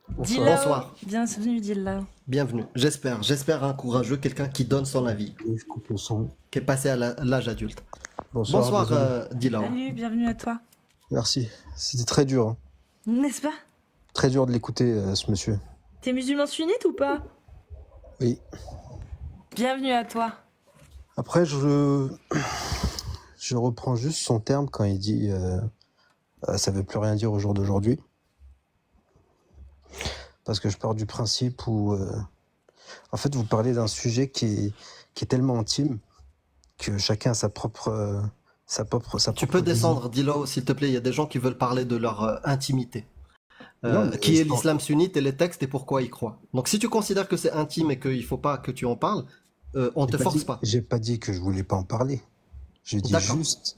Bonsoir. Dila, Bonsoir, bienvenue Dila. bienvenue. J'espère un courageux, quelqu'un qui donne son avis, Oui, je coupe le son. qui est passé à l'âge adulte. Bonsoir, Bonsoir, désolé. Dilao. Salut, bienvenue à toi. Merci. C'était très dur, hein. N'est-ce pas? Très dur de l'écouter, ce monsieur. T'es musulman sunnite ou pas? Oui. Bienvenue à toi. Après, je reprends juste son terme quand il dit ça veut plus rien dire au jour d'aujourd'hui. Parce que je pars du principe où, en fait, vous parlez d'un sujet qui est tellement intime que chacun a sa Tu propre peux vision. descendre, Dilao, s'il te plaît. Il y a des gens qui veulent parler de leur intimité. Non, mais Qui est l'islam sunnite et les textes et pourquoi ils croient. Donc si tu considères que c'est intime et qu'il ne faut pas que tu en parles, on te force pas. j'ai pas dit que je voulais pas en parler. Je dis D'accord. juste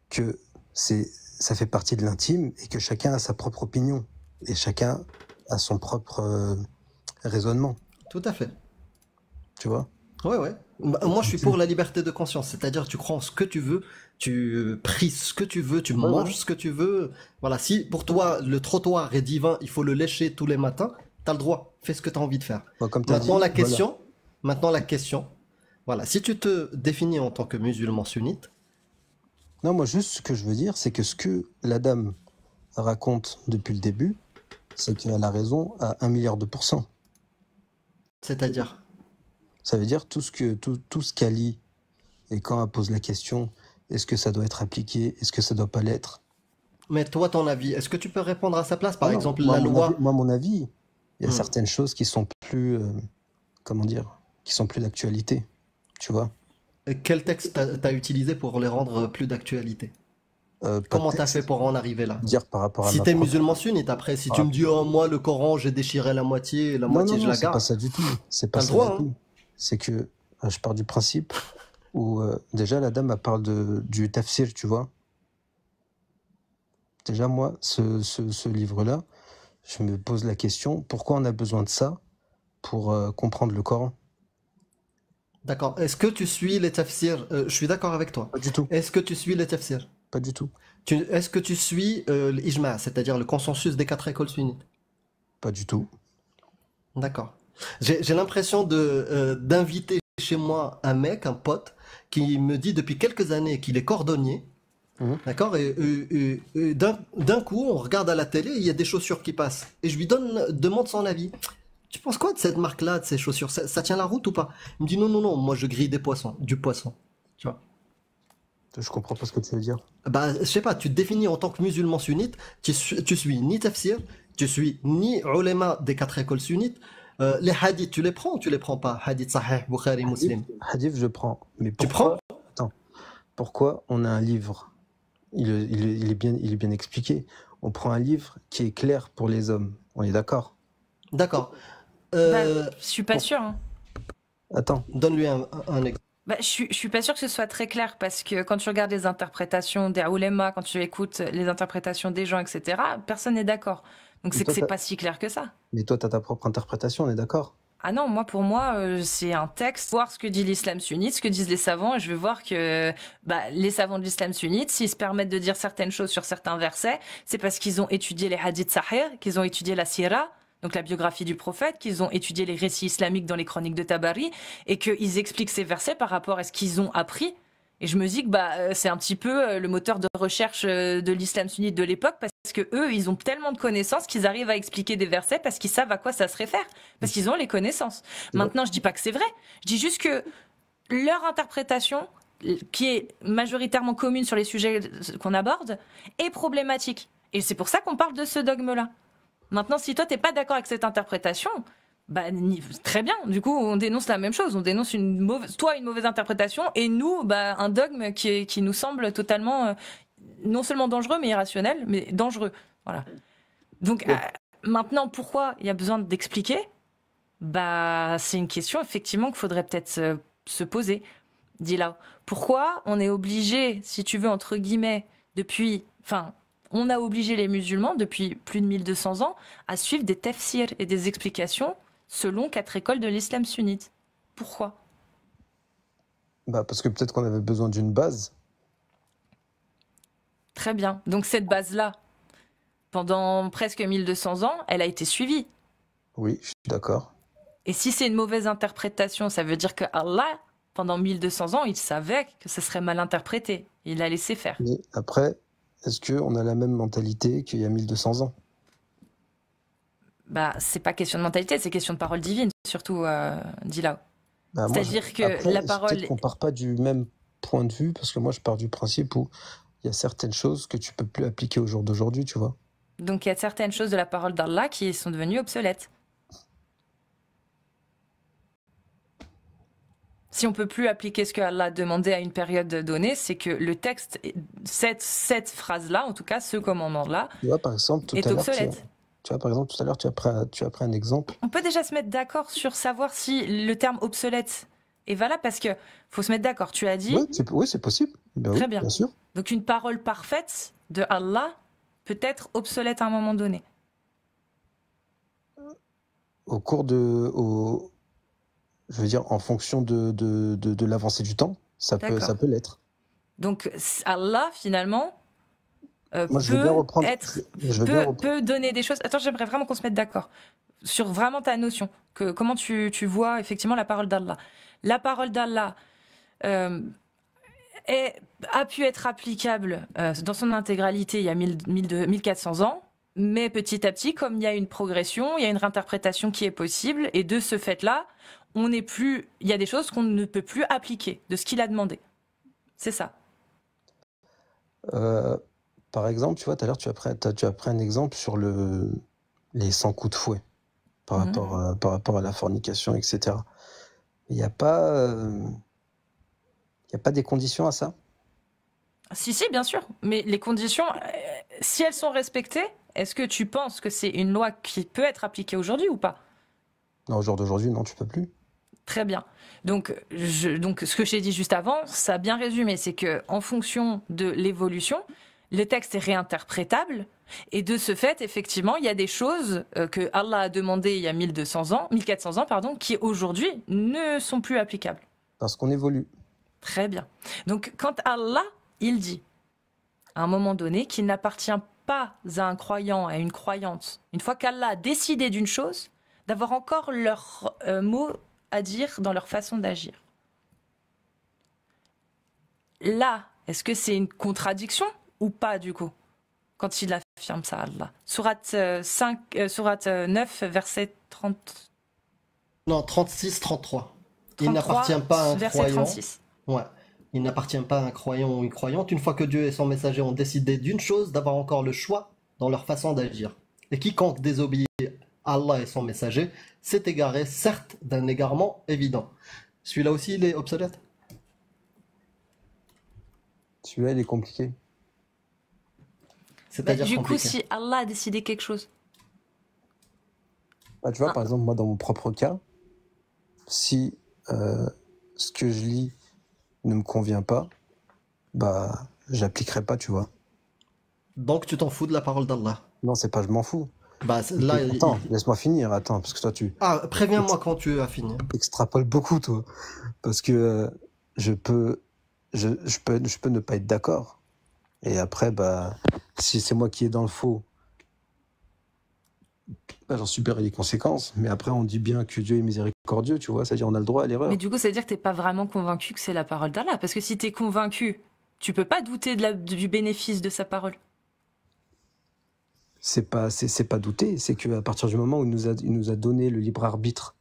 que ça fait partie de l'intime et que chacun a sa propre opinion et chacun a son propre raisonnement, Tout à fait. tu vois. Ouais, ouais. Moi, je suis pour la liberté de conscience. C'est-à-dire, tu crois en ce que tu veux, tu pries ce que tu veux, tu Ouais, manges ouais. ce que tu veux. Voilà. Si pour toi, le trottoir est divin, il faut le lécher tous les matins, t'as le droit. Fais ce que t'as envie de faire. Bon, comme tu as Maintenant, dit, la voilà. question, maintenant, la question, voilà. Si tu te définis en tant que musulman sunnite, Non, moi, juste ce que je veux dire, c'est que ce que la dame raconte depuis le début, c'est qu'elle a raison à 1 milliard de %. c'est-à-dire, Ça veut dire tout ce qu'elle lit et quand elle pose la question, est-ce que ça doit être appliqué, est-ce que ça doit pas l'être? mais toi, ton avis, est-ce que tu peux répondre à sa place? Ah Par non, exemple, la loi. mon avis, il y a Hmm. certaines choses qui sont plus, comment dire, qui sont plus d'actualité, tu vois. Quel texte t'as utilisé pour les rendre plus d'actualité? Pas de Comment t'as fait texte, pour en arriver là? dire par rapport à Si ma t'es propre. musulman sunnite, après, si tu par- me dis, oh, moi, le Coran, j'ai déchiré la Non, non, moitié, je non, la c'est pas garde, ça du tout. C'est pas t'as le ça du droit, hein. tout. C'est que je pars du principe où déjà la dame elle parle du tafsir, tu vois. Déjà moi, ce livre-là, je me pose la question, pourquoi on a besoin de ça pour comprendre le Coran? D'accord. Est-ce que tu suis les tafsirs? Je suis d'accord avec toi. Pas du tout, Est-ce que tu suis les tafsirs? pas du tout, Est-ce que tu suis l'ijma, c'est-à-dire le consensus des quatre écoles sunnites? pas du tout. D'accord. J'ai l'impression d'inviter chez moi un mec, un pote, qui me dit depuis quelques années qu'il est cordonnier. Mhm. D'accord. Et d'un coup, on regarde à la télé, il y a des chaussures qui passent. Et je lui demande son avis. Tu penses quoi de cette marque-là, de ces chaussures? Ça tient la route ou pas? Il me dit non, non, non, moi je grille du poisson. Tu vois? Je comprends pas ce que tu veux dire. Bah, je sais pas, tu te définis en tant que musulman sunnite, tu suis ni tafsir, tu suis ni ulema des quatre écoles sunnites. Les hadiths, tu les prends ou tu les prends pas? Hadith sahih, Bukhari, Muslim. Hadith, je prends. Mais Tu prends? attends, pourquoi on a un livre? Il est bien expliqué. On prend un livre qui est clair pour les hommes. On est d'accord? D'accord. Bah, Euh, je suis pas bon, sûre, hein. Attends, donne-lui un exemple. Bah, je suis pas sûre que ce soit très clair parce que quand tu regardes les interprétations des oulémas, quand tu écoutes les interprétations des gens, etc., personne n'est d'accord. Donc mais c'est que toi, c'est pas si clair que ça. t'as ta propre interprétation, on est d'accord? Ah non, pour moi, c'est un texte, voir ce que dit l'islam sunnite, ce que disent les savants, et je vais voir que les savants de l'islam sunnite, s'ils se permettent de dire certaines choses sur certains versets, c'est parce qu'ils ont étudié les hadiths sahih, qu'ils ont étudié la sira, donc la biographie du prophète, qu'ils ont étudié les récits islamiques dans les chroniques de Tabari, et qu'ils expliquent ces versets par rapport à ce qu'ils ont appris. Et je me dis que c'est un petit peu le moteur de recherche de l'islam sunnite de l'époque parce que eux, ils ont tellement de connaissances qu'ils arrivent à expliquer des versets parce qu'ils savent à quoi ça se réfère, parce qu'ils ont les connaissances. Maintenant, je dis pas que c'est vrai. Je dis juste que leur interprétation, qui est majoritairement commune sur les sujets qu'on aborde, est problématique. Et c'est pour ça qu'on parle de ce dogme-là. Maintenant, si toi, t'es pas d'accord avec cette interprétation, très bien. Du coup, on dénonce la même chose. On dénonce une mauvaise interprétation et nous, un dogme qui nous semble totalement non seulement dangereux, mais irrationnel, mais dangereux. Voilà. Donc, Ouais. maintenant, pourquoi il y a besoin d'expliquer? C'est une question, effectivement, qu'il faudrait peut-être se poser. Dis là. Pourquoi on est obligé, si tu veux, entre guillemets, on a obligé les musulmans depuis plus de 1200 ans à suivre des tafsirs et des explications selon quatre écoles de l'islam sunnite. Pourquoi? Parce que peut-être qu'on avait besoin d'une base. Très bien. Donc cette base-là, Pendant presque 1200 ans, elle a été suivie. Oui, je suis d'accord. Et si c'est une mauvaise interprétation, ça veut dire que Allah, pendant 1200 ans, il savait que ce serait mal interprété. Il a laissé faire. Mais après, est-ce qu'on a la même mentalité qu'il y a 1200 ans? Bah, c'est pas question de mentalité, c'est question de parole divine, surtout, Dilao. Bah, moi, C'est-à-dire que après, la parole. peut-être qu'on part pas du même point de vue, parce que moi, je pars du principe où il y a certaines choses que tu peux plus appliquer au jour d'aujourd'hui, tu vois. Donc, il y a certaines choses de la parole d'Allah qui sont devenues obsolètes. Si on peut plus appliquer ce que Allah a demandé à une période donnée, c'est que le texte, cette phrase-là, en tout cas, ce commandement-là, Tu vois, par exemple, tout est à l'heure, obsolète. tu as pris un exemple. On peut déjà se mettre d'accord sur savoir si le terme obsolète est valable, parce que faut se mettre d'accord. Tu as dit, Oui, c'est possible. Ben Très oui, bien. bien sûr. donc une parole parfaite de Allah peut être obsolète à un moment donné. Je veux dire, en fonction de l'avancée du temps, ça D'accord. peut l'être. Donc Allah, finalement, Moi, je veux bien peut reprendre. être, Je veux bien reprendre. peut donner des choses. Attends, j'aimerais vraiment qu'on se mette d'accord sur vraiment ta notion, que comment tu vois effectivement la parole d'Allah. La parole d'Allah a pu être applicable dans son intégralité il y a 1400 ans, mais petit à petit, comme il y a une progression, il y a une réinterprétation qui est possible, et de ce fait-là, il y a des choses qu'on ne peut plus appliquer de ce qu'il a demandé. C'est ça. Par exemple, tu vois, tout à l'heure, tu as pris un exemple sur les 100 coups de fouet par rapport à la fornication, etc. Il n'y a pas des conditions à ça? Si, bien sûr. Mais les conditions, si elles sont respectées, est-ce que tu penses que c'est une loi qui peut être appliquée aujourd'hui ou pas? Non, au jour d'aujourd'hui, non, tu peux plus. Très bien. Donc, ce que j'ai dit juste avant, ça a bien résumé. C'est que en fonction de l'évolution, le texte est réinterprétable. Et de ce fait, effectivement, il y a des choses que Allah a demandées il y a 1400 ans, pardon, qui aujourd'hui ne sont plus applicables. Parce qu'on évolue. Très bien. Donc, quand Allah, il dit, à un moment donné, qu'il n'appartient pas à un croyant, à une croyante, une fois qu'Allah a décidé d'une chose, d'avoir encore leur mot à dire dans leur façon d'agir. Là, est-ce que c'est une contradiction ou pas, du coup, quand il affirme ça, Allah? Sourate 9, verset 30... Non, 36, 33. Il 33, n'appartient pas à un verset croyant. 36. Ouais. Il n'appartient pas à un croyant ou une croyante, une fois que Dieu et son messager ont décidé d'une chose, d'avoir encore le choix dans leur façon d'agir. Et quiconque désobéit à Allah et son messager s'est égaré, certes, d'un égarement évident. Celui-là aussi, il est obsolète? Celui-là, il est compliqué. C'est-à-dire Du coup, compliqué. si Allah a décidé quelque chose, Bah, tu vois, par exemple, moi, dans mon propre cas, si ce que je lis ne me convient pas, bah, j'appliquerai pas, tu vois. Donc tu t'en fous de la parole d'Allah? Non, c'est pas je m'en fous. Bah, là, Attends, laisse-moi finir, attends, parce que toi, tu Ah, préviens-moi quand tu as fini. extrapoles beaucoup, toi. Parce que je peux ne pas être d'accord. Et après, bah, si c'est moi qui est dans le faux, bah, j'en subirai les conséquences. Mais après, on dit bien que Dieu est miséricordieux, tu vois, c'est-à-dire on a le droit à l'erreur. mais du coup, ça veut dire que t'es pas vraiment convaincu que c'est la parole d'Allah. Parce que si t'es convaincu, tu peux pas douter du bénéfice de sa parole. C'est pas douter, c'est qu'à partir du moment où il nous a donné le libre arbitre,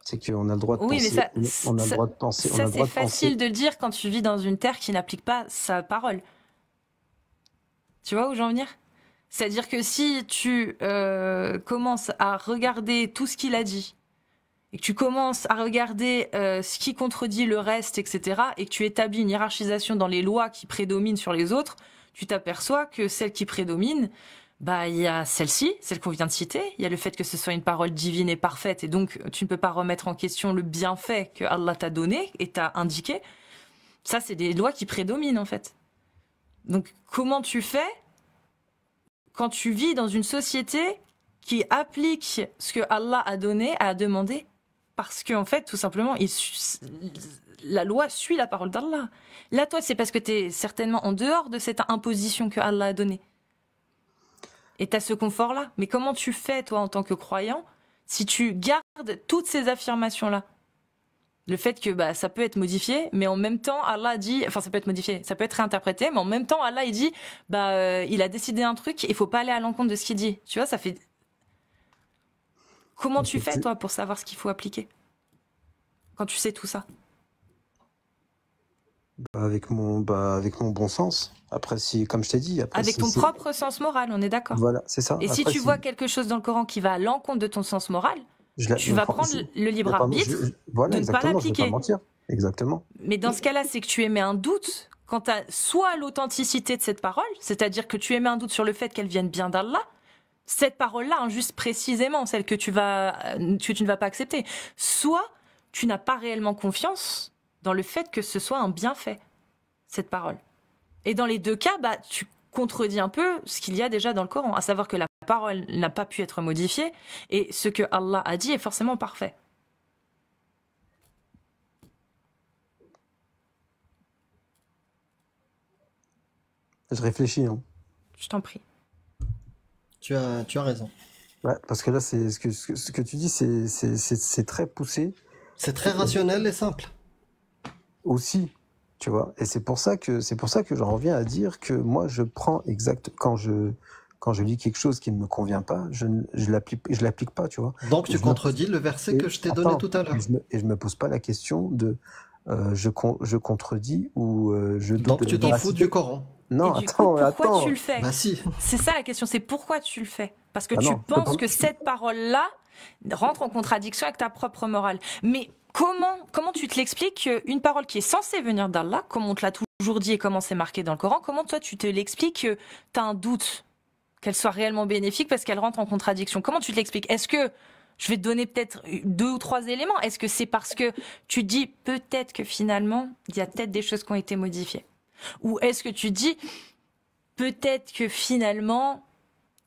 c'est qu'on a le droit de Oui, penser. mais On a le droit de penser. On a ça le droit c'est de penser. facile de le dire quand tu vis dans une terre qui n'applique pas sa parole. Tu vois où j'en veux venir? C'est-à-dire que si tu commences à regarder tout ce qu'il a dit, et que tu commences à regarder ce qui contredit le reste, etc., et que tu établis une hiérarchisation dans les lois qui prédominent sur les autres, tu t'aperçois que celle qui prédomine, bah, il y a celle-ci, celle qu'on vient de citer, il y a le fait que ce soit une parole divine et parfaite, et donc tu ne peux pas remettre en question le bienfait que Allah t'a donné et t'a indiqué. Ça, c'est des lois qui prédominent, en fait. Donc, comment tu fais quand tu vis dans une société qui applique ce que Allah a donné, a demandé? Parce qu'en fait, tout simplement, la loi suit la parole d'Allah. Là, toi, c'est parce que tu es certainement en dehors de cette imposition que Allah a donnée. Et tu as ce confort-là. Mais comment tu fais, toi, en tant que croyant, si tu gardes toutes ces affirmations-là? Le fait que bah, ça peut être modifié, mais en même temps, Allah dit... Enfin, ça peut être modifié, ça peut être réinterprété, mais en même temps, Allah, il dit, il a décidé un truc, il faut pas aller à l'encontre de ce qu'il dit. Tu vois, ça fait... Comment tu fais, toi, pour savoir ce qu'il faut appliquer? Quand tu sais tout ça? Avec mon bon sens. Après, si, comme je t'ai dit, après, Avec si ton c'est... propre sens moral, on est d'accord. Voilà, c'est ça. Et si Après, tu vois quelque chose dans le Coran qui va à l'encontre de ton sens moral, tu vas prendre le libre arbitre voilà, de ne pas exactement, je vais pas l'appliquer. mentir. Exactement. Mais dans ce cas-là, c'est que tu émets un doute quant à soit l'authenticité de cette parole, c'est-à-dire que tu émets un doute sur le fait qu'elle vienne bien d'Allah, cette parole-là, hein, juste précisément, celle que tu ne vas pas accepter, soit tu n'as pas réellement confiance dans le fait que ce soit un bienfait, cette parole. Et dans les deux cas, tu contredis un peu ce qu'il y a déjà dans le Coran, à savoir que la parole n'a pas pu être modifiée et ce que Allah a dit est forcément parfait. Je réfléchis, hein. Je t'en prie. Tu as raison. Ouais, parce que là, c'est ce que tu dis, c'est très poussé C'est très rationnel et simple. aussi, tu vois. Et c'est pour ça que j'en reviens à dire que moi, je prends quand je lis quelque chose qui ne me convient pas, je l'applique pas, tu vois. Donc tu contredis le verset que je t'ai donné tout à l'heure. Et je me pose pas la question de je contredis ou je doute. Donc tu t'en fous du Coran. Non, et du coup, pourquoi tu le fais? Bah si. C'est ça la question, c'est pourquoi tu le fais? Parce que tu non, penses que cette parole-là rentre en contradiction avec ta propre morale. Mais comment tu te l'expliques qu'une parole qui est censée venir d'Allah, comme on te l'a toujours dit et comment c'est marqué dans le Coran, comment toi tu te l'expliques que tu as un doute qu'elle soit réellement bénéfique parce qu'elle rentre en contradiction? Comment tu te l'expliques? Est-ce que, je vais te donner peut-être 2 ou 3 éléments, est-ce que c'est parce que tu dis peut-être que finalement, il y a peut-être des choses qui ont été modifiées? Ou est-ce que tu dis peut-être que finalement,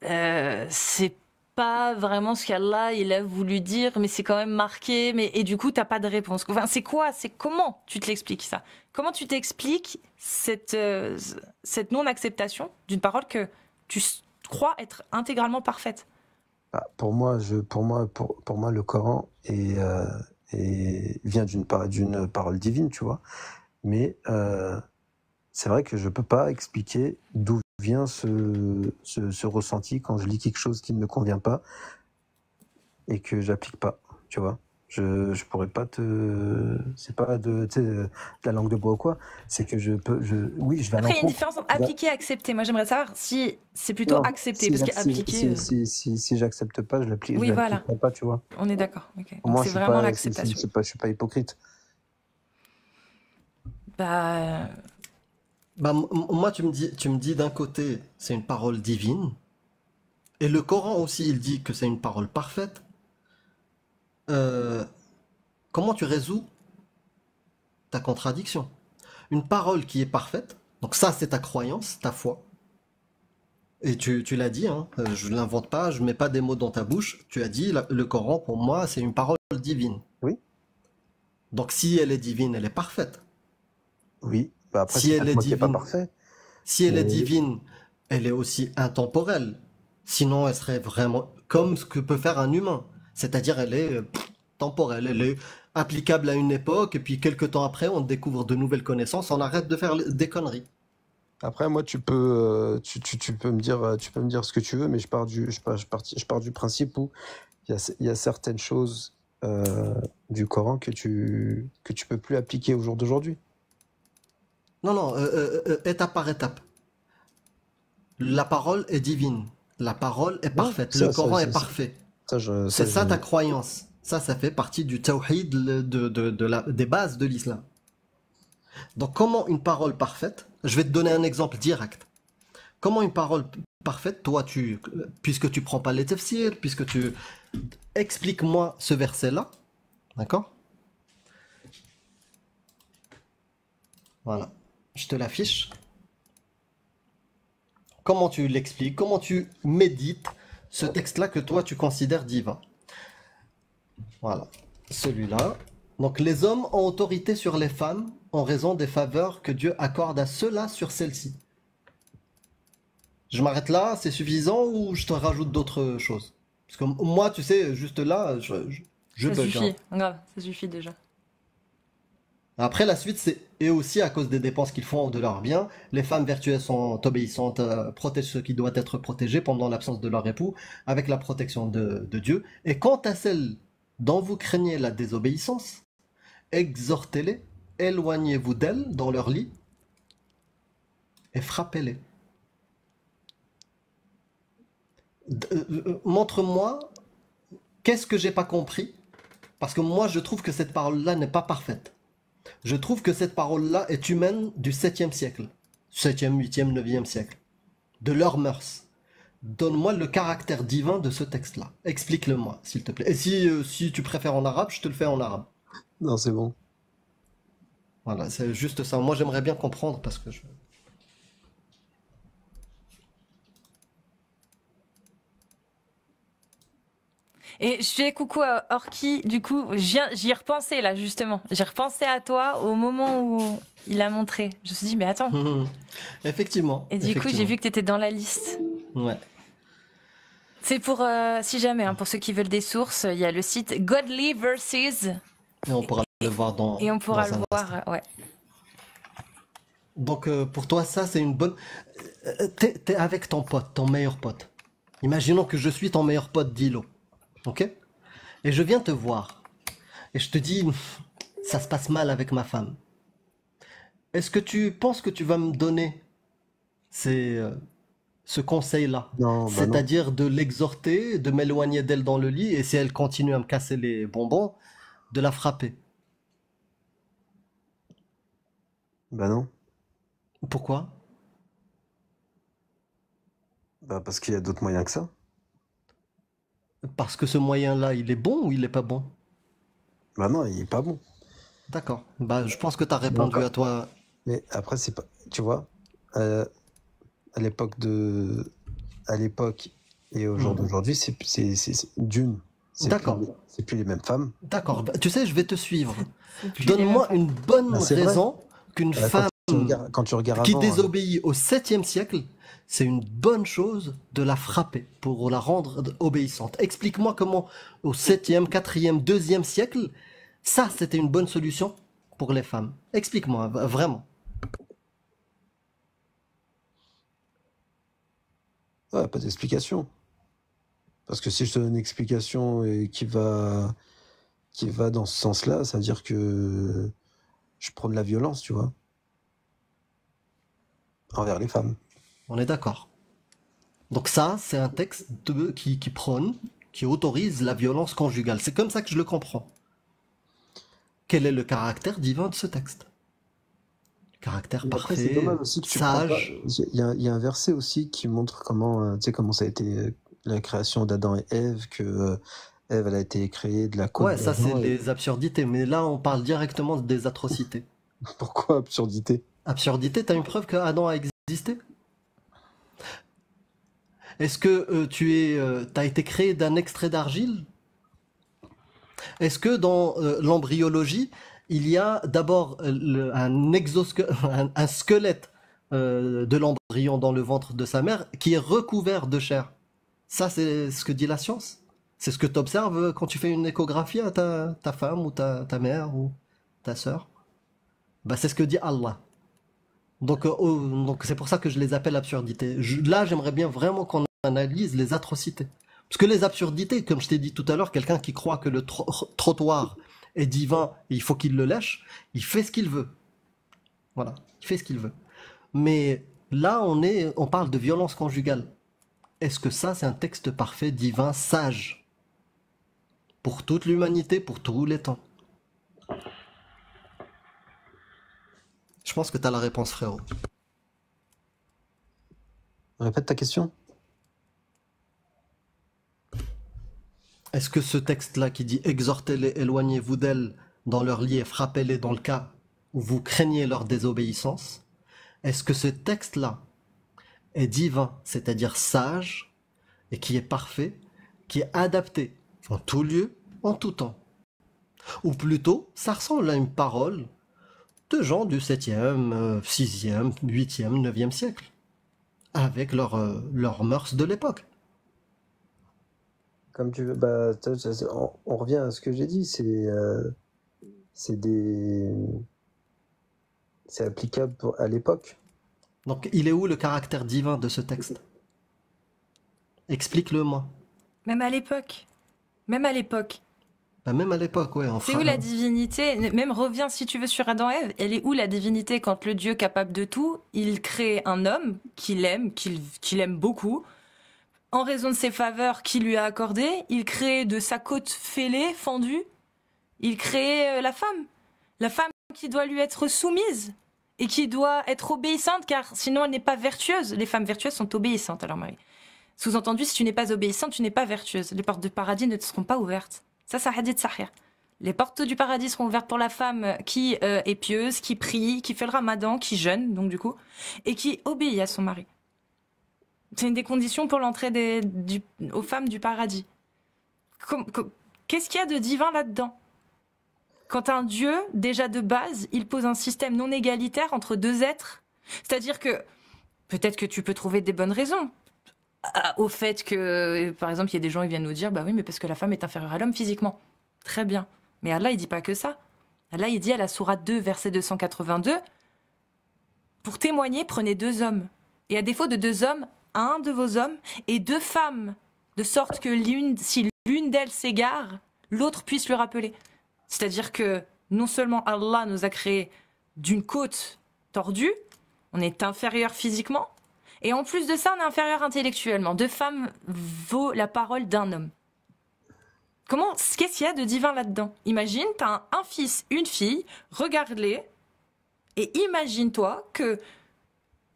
c'est pas vraiment ce qu'Allah il a voulu dire, mais c'est quand même marqué, et du coup, t'as pas de réponse. Enfin, c'est quoi? C'est comment tu te l'expliques ça? Comment tu t'expliques cette non-acceptation d'une parole que tu crois être intégralement parfaite? Pour moi, le Coran vient d'une parole divine, tu vois. Mais c'est vrai que je peux pas expliquer d'où vient ce ressenti quand je lis quelque chose qui ne me convient pas et que j'applique pas, tu vois. Je pourrais pas c'est pas de la langue de bois ou quoi, c'est que oui, je vais à l'encontre. Après, il y a une différence entre appliquer et accepter. Moi, j'aimerais savoir si c'est plutôt accepter, parce qu'appliquer... Si j'accepte pas, je l'applique pas, tu vois. On est d'accord. Okay. Moi, c'est vraiment l'acceptation. Je suis pas hypocrite. Moi, tu me dis d'un côté, c'est une parole divine, et le Coran aussi, il dit que c'est une parole parfaite. Comment tu résous ta contradiction? Une parole qui est parfaite, donc ça c'est ta croyance, ta foi. Et tu l'as dit, hein, je ne l'invente pas, je ne mets pas des mots dans ta bouche. Tu as dit, le Coran pour moi c'est une parole divine. Oui. Donc si elle est divine, elle est parfaite. Oui. Après, si elle est divine, pas parfait. Si elle est divine, elle est aussi intemporelle. Sinon, elle serait vraiment comme ce que peut faire un humain. C'est-à-dire, elle est temporelle, elle est applicable à une époque, et puis quelques temps après, on découvre de nouvelles connaissances, on arrête de faire des conneries. Après, moi, tu peux me dire ce que tu veux, mais je pars du principe où il y a certaines choses du Coran que tu peux plus appliquer au jour d'aujourd'hui. Non, étape par étape. La parole est divine. La parole est parfaite. Le Coran est parfait. C'est ça ta croyance. Ça fait partie du tawhid, des bases de l'islam. Donc comment une parole parfaite, je vais te donner un exemple direct. Comment une parole parfaite, toi, puisque tu prends pas les tafsirs, puisque tu... Explique-moi ce verset-là. D'accord? Voilà. Je te l'affiche. Comment tu l'expliques? Comment tu médites ce texte-là que toi tu considères divin? Voilà, celui-là. Donc les hommes ont autorité sur les femmes en raison des faveurs que Dieu accorde à ceux-là sur celles-ci. Je m'arrête là, c'est suffisant ou je te rajoute d'autres choses? Parce que moi, tu sais, juste là, je Ça bug, hein. suffit, grave, ça suffit déjà. Après, la suite, c'est et aussi à cause des dépenses qu'ils font de leurs biens, les femmes vertueuses sont obéissantes, protègent ceux qui doivent être protégés pendant l'absence de leur époux, avec la protection de Dieu. Et quant à celles dont vous craignez la désobéissance, exhortez-les, éloignez-vous d'elles dans leur lit et frappez-les. Montre-moi qu'est-ce que j'ai pas compris, parce que moi je trouve que cette parole-là n'est pas parfaite. Je trouve que cette parole-là est humaine du 7e siècle, 7e, 8e, 9e siècle, de leurs mœurs. Donne-moi le caractère divin de ce texte-là. Explique-le-moi, s'il te plaît. Et si tu préfères en arabe, je te le fais en arabe. Non, c'est bon. Voilà, c'est juste ça. Moi, j'aimerais bien comprendre parce que je... Et je fais coucou à Orki, du coup, j'y ai repensé là, justement. J'ai repensé à toi au moment où il a montré. Je me suis dit, mais attends. Effectivement. Et du coup, j'ai vu que tu étais dans la liste. Ouais. C'est pour, si jamais, hein, pour ceux qui veulent des sources, il y a le site Godly Verses. Et on pourra le voir dans. Et on pourra dans le un voir, instant. ouais. Donc, pour toi, ça, c'est une bonne. T'es avec ton pote, ton meilleur pote. Imaginons que je suis ton meilleur pote Dilo. Ok? Et je viens te voir. Et je te dis, ça se passe mal avec ma femme. Est-ce que tu penses que tu vas me donner ce conseil-là? Non, bah non. C'est-à-dire de l'exhorter, de m'éloigner d'elle dans le lit, et si elle continue à me casser les bonbons, de la frapper. Bah non. Pourquoi? Bah parce qu'il y a d'autres moyens que ça. Parce que ce moyen-là, il est bon ou il est pas bon? Bah non, il est pas bon. D'accord. Bah, je pense que tu as Mais répondu encore- à toi. Mais après, c'est pas. Tu vois, à l'époque et au jour d'aujourd'hui, c'est d'une. D'accord. C'est plus les mêmes femmes. D'accord. Bah, tu sais, je vais te suivre. Plus les mêmes Donne-moi femmes. une bonne Ah, c'est vrai. raison qu'une femme Quand tu regardes qui avant, désobéit au 7e siècle, c'est une bonne chose de la frapper pour la rendre obéissante. Explique-moi comment au 7e, 4e, 2e siècle, ça c'était une bonne solution pour les femmes. Explique-moi, vraiment. ouais, pas d'explication. Parce que si je te donne une explication et qui va dans ce sens-là, ça veut dire que je prends de la violence, tu vois, envers les femmes. On est d'accord. Donc ça, c'est un texte qui prône, qui autorise la violence conjugale. C'est comme ça que je le comprends. Quel est le caractère divin de ce texte? Caractère Mais après, c'est parfait, dommage aussi que tu prends pas. sage. Il y a un verset aussi qui montre comment, tu sais, comment ça a été la création d'Adam et Ève, que Ève, elle a été créée de la côte Ouais, ça c'est d'Adam. les absurdités. Mais là, on parle directement des atrocités. Pourquoi absurdité? Absurdité, t'as une preuve que Adam a existé? Est-ce que t'as été créé d'un extrait d'argile? Est-ce que dans l'embryologie, il y a d'abord un squelette de l'embryon dans le ventre de sa mère qui est recouvert de chair? Ça, c'est ce que dit la science. C'est ce que tu observes quand tu fais une échographie à ta femme ou ta mère ou ta sœur. Bah, c'est ce que dit Allah. Donc c'est pour ça que je les appelle absurdités. Là, j'aimerais bien vraiment qu'on analyse les atrocités. Parce que les absurdités, comme je t'ai dit tout à l'heure, quelqu'un qui croit que le trottoir est divin et il faut qu'il le lèche, il fait ce qu'il veut. Voilà, il fait ce qu'il veut. Mais là, on parle de violence conjugale. Est-ce que ça, c'est un texte parfait, divin, sage? Pour toute l'humanité, pour tous les temps? Je pense que tu as la réponse, frérot. Répète ta question. Est-ce que ce texte-là qui dit exhortez-les, éloignez-vous d'elles dans leur lit et frappez-les dans le cas où vous craignez leur désobéissance, est-ce que ce texte-là est divin, c'est-à-dire sage, et qui est parfait, qui est adapté en tout lieu, en tout temps? Ou plutôt, ça ressemble à une parole de gens du 7e, 6e, 8e, 9e siècle. avec leurs mœurs de l'époque. Comme tu veux, bah, on revient à ce que j'ai dit, c'est des, c'est applicable à l'époque. Donc, il est où le caractère divin de ce texte? Explique-le-moi. Même à l'époque. Même à l'époque. Bah, même à l'époque, ouais, C'est où la divinité? Même reviens si tu veux sur Adam et Ève. Elle est où la divinité quand le Dieu capable de tout, il crée un homme qu'il aime, qu'il aime beaucoup. En raison de ses faveurs qu'il lui a accordées, il crée de sa côte fêlée, fendue, il crée la femme. La femme qui doit lui être soumise et qui doit être obéissante car sinon elle n'est pas vertueuse. Les femmes vertueuses sont obéissantes à leur mari. Sous-entendu, si tu n'es pas obéissante, tu n'es pas vertueuse. Les portes du paradis ne te seront pas ouvertes. Ça, c'est hadith sahih. Les portes du paradis seront ouvertes pour la femme qui est pieuse, qui prie, qui fait le ramadan, qui jeûne, donc du coup, et qui obéit à son mari. C'est une des conditions pour l'entrée aux femmes du paradis. Qu'est-ce qu'il y a de divin là-dedans? Quand un Dieu, déjà de base, il pose un système non égalitaire entre deux êtres. C'est-à-dire que peut-être que tu peux trouver des bonnes raisons au fait que, par exemple, il y a des gens qui viennent nous dire, bah oui, mais parce que la femme est inférieure à l'homme physiquement. Très bien. Mais Allah, il dit pas que ça. Allah, il dit à la sourate 2, verset 282, pour témoigner, prenez deux hommes. Et à défaut de deux hommes, un de vos hommes et deux femmes, de sorte que si l'une d'elles s'égare, l'autre puisse lui rappeler. C'est-à-dire que non seulement Allah nous a créés d'une côte tordue, on est inférieur physiquement, et en plus de ça, on est inférieur intellectuellement. Deux femmes vaut la parole d'un homme. Qu'est-ce qu'il y a de divin là-dedans? Imagine, t'as un fils, une fille, regarde-les, et imagine-toi que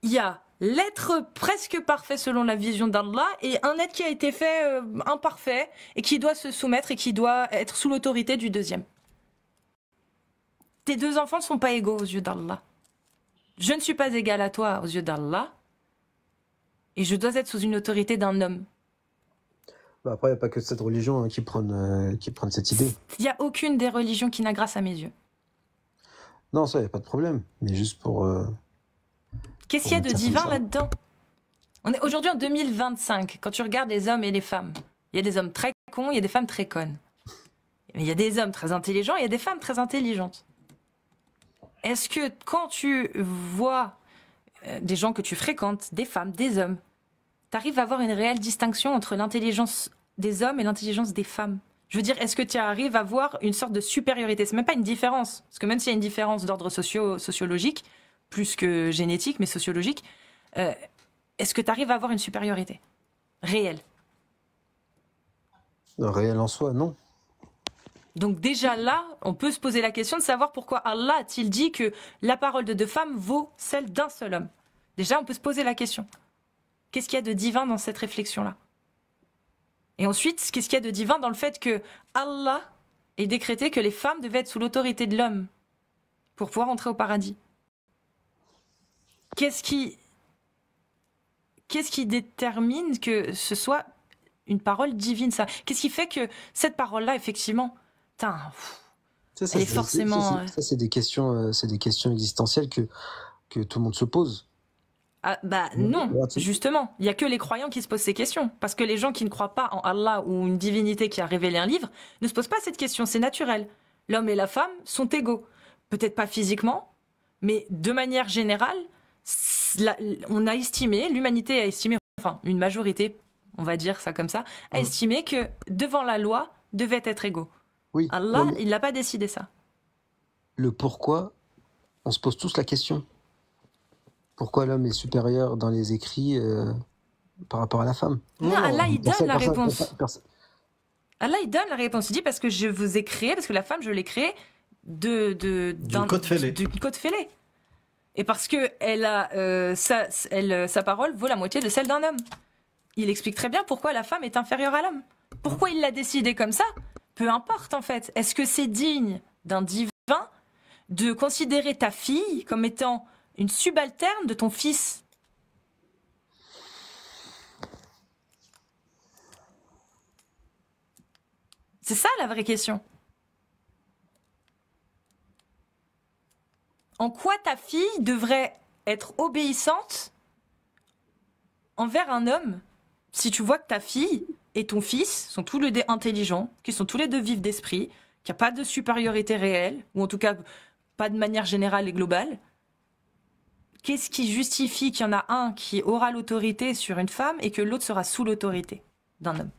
il y a l'être presque parfait selon la vision d'Allah et un être qui a été fait imparfait et qui doit se soumettre et qui doit être sous l'autorité du deuxième. Tes deux enfants ne sont pas égaux aux yeux d'Allah. Je ne suis pas égal à toi aux yeux d'Allah et je dois être sous une autorité d'un homme. Bah après, il n'y a pas que cette religion qui prône cette idée. Il n'y a aucune des religions qui n'a grâce à mes yeux. Non, ça, il n'y a pas de problème. Mais juste pour... Qu'est-ce qu'il y a de divin là-dedans? On est aujourd'hui en 2025. Quand tu regardes les hommes et les femmes, il y a des hommes très cons, il y a des femmes très connes. Mais il y a des hommes très intelligents, il y a des femmes très intelligentes. Est-ce que quand tu vois des gens que tu fréquentes, des femmes, des hommes, tu arrives à avoir une réelle distinction entre l'intelligence des hommes et l'intelligence des femmes? Je veux dire, est-ce que tu arrives à voir une sorte de supériorité? C'est même pas une différence. Parce que même s'il y a une différence d'ordre sociologique, plus que génétique, mais sociologique, est-ce que tu arrives à avoir une supériorité réelle? Réelle en soi, non. Donc déjà là, on peut se poser la question de savoir pourquoi Allah a-t-il dit que la parole de deux femmes vaut celle d'un seul homme. Déjà, on peut se poser la question. Qu'est-ce qu'il y a de divin dans cette réflexion-là? Et ensuite, qu'est-ce qu'il y a de divin dans le fait que Allah ait décrété que les femmes devaient être sous l'autorité de l'homme pour pouvoir entrer au paradis? Qu'est-ce qui détermine que ce soit une parole divine, ça? Qu'est-ce qui fait que cette parole-là, effectivement, elle est forcément... Ça, c'est des questions existentielles que tout le monde se pose. Ah, bah non, justement. Il n'y a que les croyants qui se posent ces questions. Parce que les gens qui ne croient pas en Allah ou une divinité qui a révélé un livre ne se posent pas cette question, c'est naturel. L'homme et la femme sont égaux. Peut-être pas physiquement, mais de manière générale, l'humanité a estimé, enfin une majorité, on va dire ça comme ça, a estimé que devant la loi devaient être égaux. Oui, Allah, il n'a pas décidé ça. Le pourquoi, on se pose tous la question. Pourquoi l'homme est supérieur dans les écrits par rapport à la femme? Non, Allah, il donne la réponse. Allah, il donne la réponse. Il dit parce que je vous ai créé, parce que la femme, je l'ai créée d'une côte fêlée. Et parce que sa parole vaut la moitié de celle d'un homme. Il explique très bien pourquoi la femme est inférieure à l'homme. Pourquoi il l'a décidé comme ça? Peu importe en fait. Est-ce que c'est digne d'un divin de considérer ta fille comme étant une subalterne de ton fils? C'est ça la vraie question. En quoi ta fille devrait être obéissante envers un homme, si tu vois que ta fille et ton fils sont tous les deux intelligents, qu'ils sont tous les deux vifs d'esprit, qu'il n'y a pas de supériorité réelle, ou en tout cas pas de manière générale et globale, qu'est-ce qui justifie qu'il y en a un qui aura l'autorité sur une femme et que l'autre sera sous l'autorité d'un homme?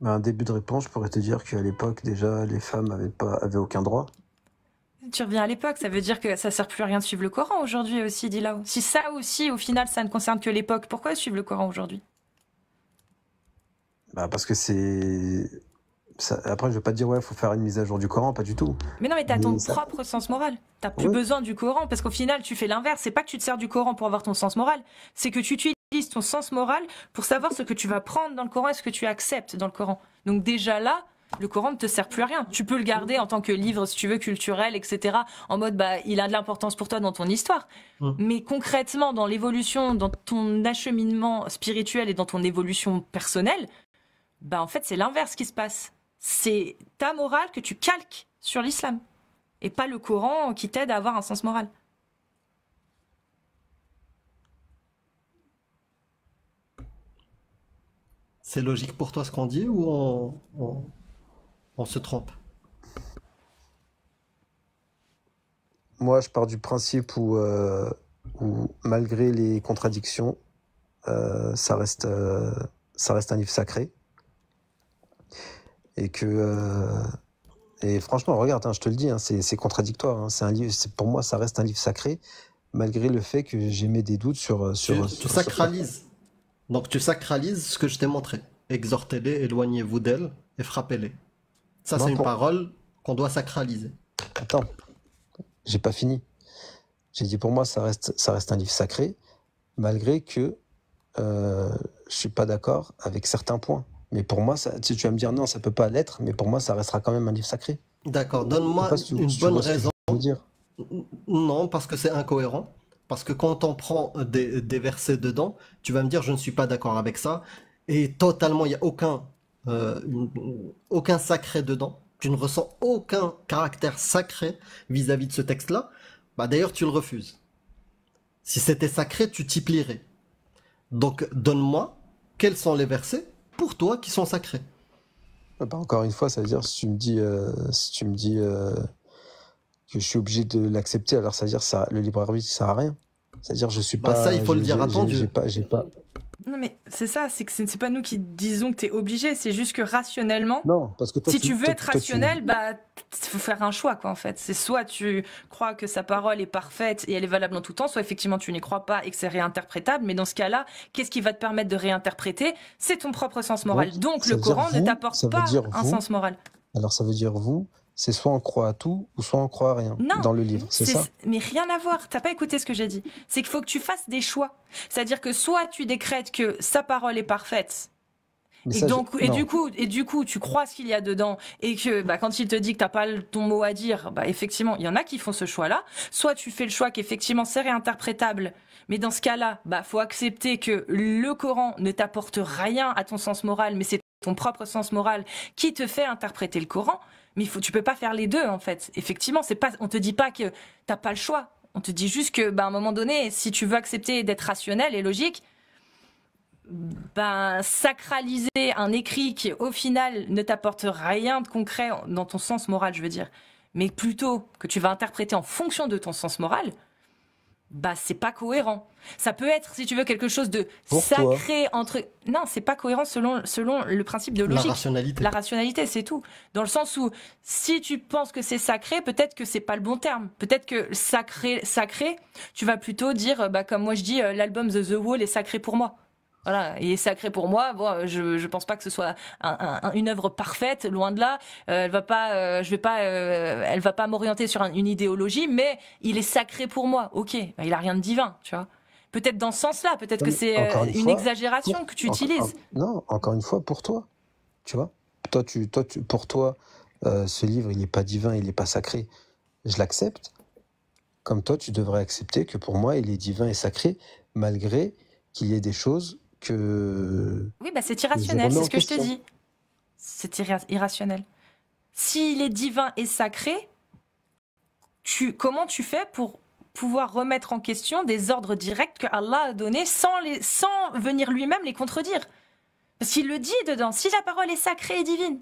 Un début de réponse, je pourrais te dire qu'à l'époque, déjà, les femmes avaient aucun droit. Tu reviens à l'époque, ça veut dire que ça sert plus à rien de suivre le Coran aujourd'hui aussi, Dilao. Si ça aussi, au final, ça ne concerne que l'époque, pourquoi suivre le Coran aujourd'hui? Parce que après, je vais pas te dire, ouais, faut faire une mise à jour du Coran, pas du tout. Mais non, mais t'as Mais ton ça- propre sens moral. T'as plus Ouais. besoin du Coran, parce qu'au final, tu fais l'inverse. C'est pas que tu te sers du Coran pour avoir ton sens moral, c'est que tu utilises ton sens moral pour savoir ce que tu vas prendre dans le Coran et ce que tu acceptes dans le Coran. Donc déjà là, le Coran ne te sert plus à rien. Tu peux le garder en tant que livre, si tu veux, culturel, etc. En mode, il a de l'importance pour toi dans ton histoire. Mais concrètement, dans l'évolution, dans ton acheminement spirituel et dans ton évolution personnelle, en fait, c'est l'inverse qui se passe. C'est ta morale que tu calques sur l'islam. Et pas le Coran qui t'aide à avoir un sens moral. C'est logique pour toi ce qu'on dit ou on se trompe? Moi, je pars du principe où malgré les contradictions, ça reste un livre sacré. Et franchement, regarde, je te le dis, c'est contradictoire. C'est un livre, pour moi, ça reste un livre sacré, malgré le fait que j'émets des doutes Tu sacralises. Donc tu sacralises ce que je t'ai montré. Exhortez-les, éloignez-vous d'elles et frappez-les. Ça, Non, c'est une pour- parole qu'on doit sacraliser. Attends, j'ai pas fini. J'ai dit pour moi, ça reste un livre sacré, malgré que je suis pas d'accord avec certains points. Mais pour moi, tu vas me dire non, ça peut pas l'être, mais pour moi, ça restera quand même un livre sacré. D'accord, Je sais donne-moi pas si tu une si tu bonne vois ce que je raison. veux dire. Non, parce que c'est incohérent. Parce que quand on prend des versets dedans, tu vas me dire je ne suis pas d'accord avec ça. Et totalement, il n'y a aucun sacré dedans. Tu ne ressens aucun caractère sacré vis-à-vis de ce texte-là. D'ailleurs, tu le refuses. Si c'était sacré, tu t'y plierais. Donc, donne-moi quels sont les versets pour toi qui sont sacrés. Encore une fois, ça veut dire si tu me dis que je suis obligé de l'accepter, alors ça veut dire le libre arbitre ça sert à rien. C'est-à-dire je suis pas. Ça, il faut le dire à ton Dieu. J'ai pas. Non, mais c'est ça, c'est que c'est pas nous qui disons que t'es obligé, c'est juste que rationnellement, Non, parce que toi, si tu veux être toi, rationnel, faut faire un choix, quoi, en fait. C'est soit tu crois que sa parole est parfaite et elle est valable en tout temps, soit effectivement tu n'y crois pas et que c'est réinterprétable. Mais dans ce cas-là, qu'est-ce qui va te permettre de réinterpréter? C'est ton propre sens moral. Donc ça le veut dire Coran ne vous, t'apporte ça veut pas dire un vous. sens moral. Alors ça veut dire vous, c'est soit on croit à tout ou soit on croit à rien Non, dans le livre, c'est ça? mais rien à voir. T'as pas écouté ce que j'ai dit. C'est qu'il faut que tu fasses des choix. C'est-à-dire que soit tu décrètes que sa parole est parfaite. Mais Et, ça, donc, et, non. du coup, tu crois ce qu'il y a dedans et que quand il te dit que t'as pas ton mot à dire, effectivement, il y en a qui font ce choix-là. Soit tu fais le choix qu'effectivement c'est réinterprétable, mais dans ce cas-là, faut accepter que le Coran ne t'apporte rien à ton sens moral, mais c'est ton propre sens moral qui te fait interpréter le Coran. Mais tu peux pas faire les deux en fait. Effectivement, on te dit pas que t'as pas le choix. On te dit juste que, à un moment donné, si tu veux accepter d'être rationnel et logique, sacraliser un écrit qui, au final, ne t'apporte rien de concret dans ton sens moral, je veux dire, mais plutôt que tu vas interpréter en fonction de ton sens moral, c'est pas cohérent. Ça peut être, si tu veux, quelque chose de Pour sacré entre... Non, c'est pas cohérent selon le principe de logique. La La rationalité, c'est tout. Dans le sens où, si tu penses que c'est sacré, peut-être que c'est pas le bon terme. Peut-être que sacré, tu vas plutôt dire, comme moi je dis, l'album The Wall est sacré pour moi. Voilà, il est sacré pour moi. Bon, je pense pas que ce soit une œuvre parfaite, loin de là. Elle va pas, elle va pas m'orienter sur une idéologie, mais il est sacré pour moi. Ok, il a rien de divin, tu vois. Peut-être dans ce sens-là, peut-être que c'est une exagération que tu utilises. Non, encore une fois, pour toi, tu vois. Pour toi, ce livre, il n'est pas divin, il n'est pas sacré. Je l'accepte. Comme toi, tu devrais accepter que pour moi, il est divin et sacré, malgré qu'il y ait des choses que... Oui, c'est irrationnel, c'est ce que je te dis. C'est irrationnel. S'il est divin et sacré, comment tu fais pour pouvoir remettre en question des ordres directs que Allah a donnés sans venir lui-même les contredire. Parce qu'il le dit dedans, si la parole est sacrée et divine.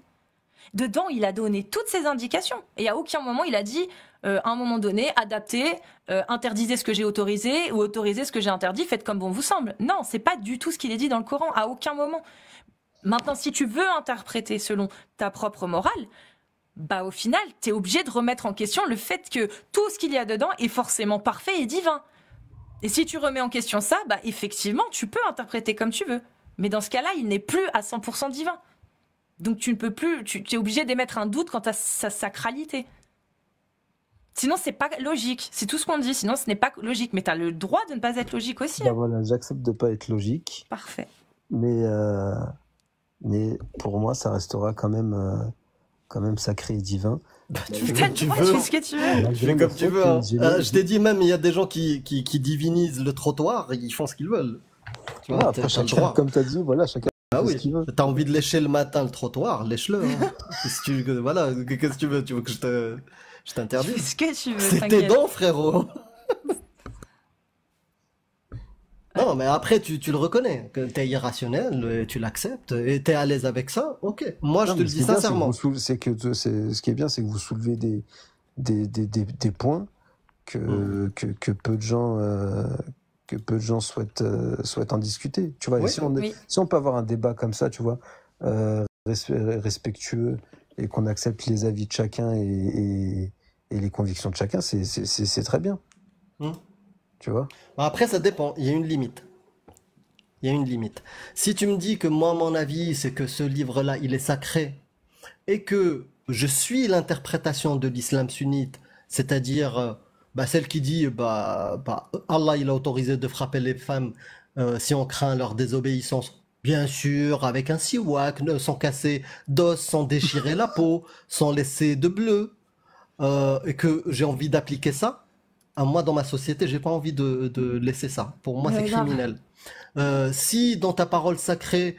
Dedans, il a donné toutes ces indications. Et à aucun moment, il a dit, à un moment donné, adaptez, interdisez ce que j'ai autorisé ou autorisez ce que j'ai interdit, faites comme bon vous semble. Non, c'est pas du tout ce qu'il est dit dans le Coran, à aucun moment. Maintenant, si tu veux interpréter selon ta propre morale, bah au final, tu es obligé de remettre en question le fait que tout ce qu'il y a dedans est forcément parfait et divin. Et si tu remets en question ça, bah effectivement, tu peux interpréter comme tu veux. Mais dans ce cas-là, il n'est plus à 100% divin. Donc tu ne peux plus, tu es obligé d'émettre un doute quant à sa sacralité. Sinon, c'est pas logique. C'est tout ce qu'on dit. Sinon, ce n'est pas logique. Mais tu as le droit de ne pas être logique aussi. Bah voilà, j'accepte de pas être logique. Parfait. Mais pour moi, ça restera quand même sacré et divin. Tu fais ce que tu veux. Tu fais comme tu veux. Hein. Je t'ai dit même, il y a des gens qui divinisent le trottoir, ils font ce qu'ils veulent. Tu vois, après, chacun, comme tu as dit, voilà, chacun fait ce qu'il veut. T'as envie de lécher le matin le trottoir, lèche-le. Hein. Qu'est-ce que tu veux? Tu veux que je t'interdise? Ce que tu veux. C'est tes dons, frérot. Non, mais après, tu le reconnais, que t'es irrationnel, tu l'acceptes, et t'es à l'aise avec ça, ok. Moi, je te le dis sincèrement. Ce qui est bien, c'est que vous soulevez des points que peu de gens souhaitent en discuter. Tu vois, Oui. Si on peut avoir un débat comme ça, tu vois, respectueux, et qu'on accepte les avis de chacun et les convictions de chacun, c'est très bien. Tu vois? Après, ça dépend. Il y a une limite. Si tu me dis que moi, mon avis, c'est que ce livre-là, il est sacré et que je suis l'interprétation de l'islam sunnite, c'est-à-dire celle qui dit Allah, il a autorisé de frapper les femmes si on craint leur désobéissance. Bien sûr, avec un siwak, sans casser d'os, sans déchirer la peau, sans laisser de bleu, et que j'ai envie d'appliquer ça. Moi, dans ma société, j'ai pas envie de laisser ça. Pour moi, c'est criminel. Si dans ta parole sacrée,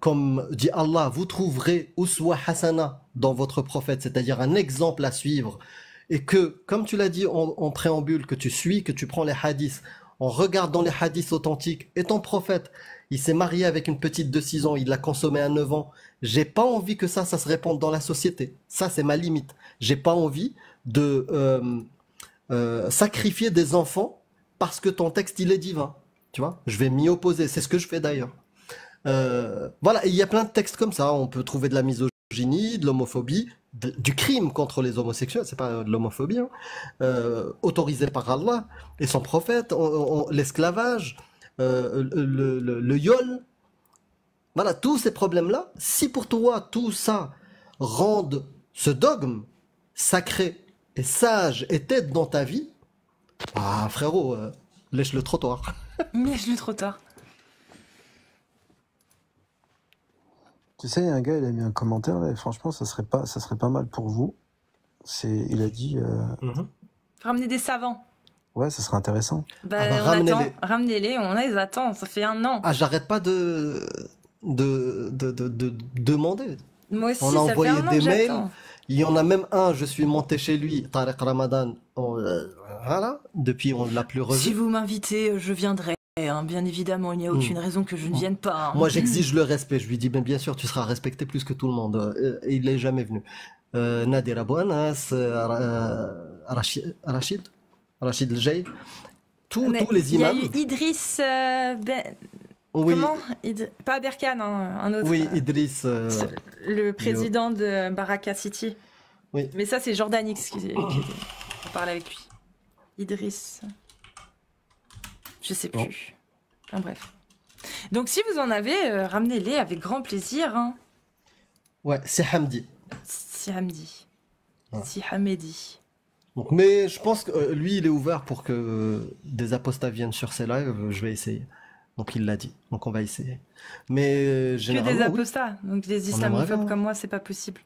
comme dit Allah, vous trouverez uswa hasana dans votre prophète, c'est-à-dire un exemple à suivre, et que, comme tu l'as dit en préambule, que tu prends les hadiths, on regarde dans les hadiths authentiques, et ton prophète, il s'est marié avec une petite de 6 ans, il l'a consommée à 9 ans, j'ai pas envie que ça se répande dans la société. Ça, c'est ma limite. J'ai pas envie de sacrifier des enfants parce que ton texte il est divin, tu vois, je vais m'y opposer, c'est ce que je fais d'ailleurs. Voilà, et il y a plein de textes comme ça, on peut trouver de la misogynie, de l'homophobie, du crime contre les homosexuels, c'est pas de l'homophobie, autorisé par Allah et son prophète, l'esclavage, le viol, voilà, tous ces problèmes-là, si pour toi tout ça rende ce dogme sacré et sage et tête dans ta vie, frérot, lèche le trottoir. Lèche le trottoir. Tu sais, un gars, il a mis un commentaire, là, et franchement, ça serait pas mal pour vous. Il a dit... Ramener des savants. Ouais, ça serait intéressant. Ramenez-les, on les attend, ça fait 1 an. J'arrête pas de demander. Moi aussi, on a ça envoyé fait 1 an des que mails. j'attends. Il y en a même un, je suis monté chez lui, Tariq Ramadan. Voilà, depuis on ne l'a plus revu. Si vous m'invitez, je viendrai. Bien évidemment, il n'y a aucune raison que je ne vienne pas. Moi, j'exige le respect. Je lui dis, bien sûr, tu seras respecté plus que tout le monde. Et il n'est jamais venu. Nadir Abou Anas, Rachid El-Jay, tous les imams. Il y a eu Idriss... Oui. Comment pas Berkane, un autre. Oui, Idriss. Le président de Baraka City. Oui. Mais ça, c'est Jordan X qui parle avec lui. Idriss. Je sais plus. Enfin, bref. Donc, si vous en avez, ramenez-les avec grand plaisir. Ouais, c'est Hamdi. C'est Hamdi. C'est Hamedi. Donc, mais je pense que lui, il est ouvert pour que des apostats viennent sur ses lives. Je vais essayer. Donc il l'a dit, donc on va essayer. Mais généralement, que des apostats, donc des islamophobes comme moi, c'est pas possible.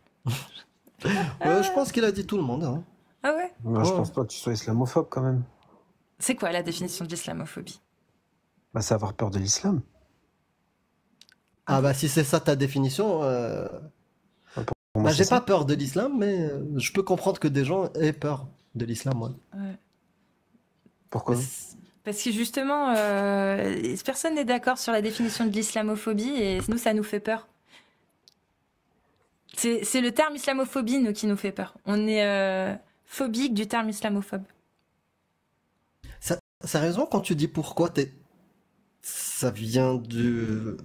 Je pense qu'il a dit tout le monde. Hein. Ah ouais? Moi, je pense pas que tu sois islamophobe quand même. C'est quoi la définition de l'islamophobie? C'est avoir peur de l'islam. Si c'est ça ta définition, j'ai pas peur de l'islam, mais je peux comprendre que des gens aient peur de l'islam. Ouais. Pourquoi? Parce que justement, personne n'est d'accord sur la définition de l'islamophobie et nous, ça nous fait peur. C'est le terme islamophobie, nous, qui nous fait peur. On est phobique du terme islamophobe. Sérieusement, quand tu dis pourquoi, ça vient de...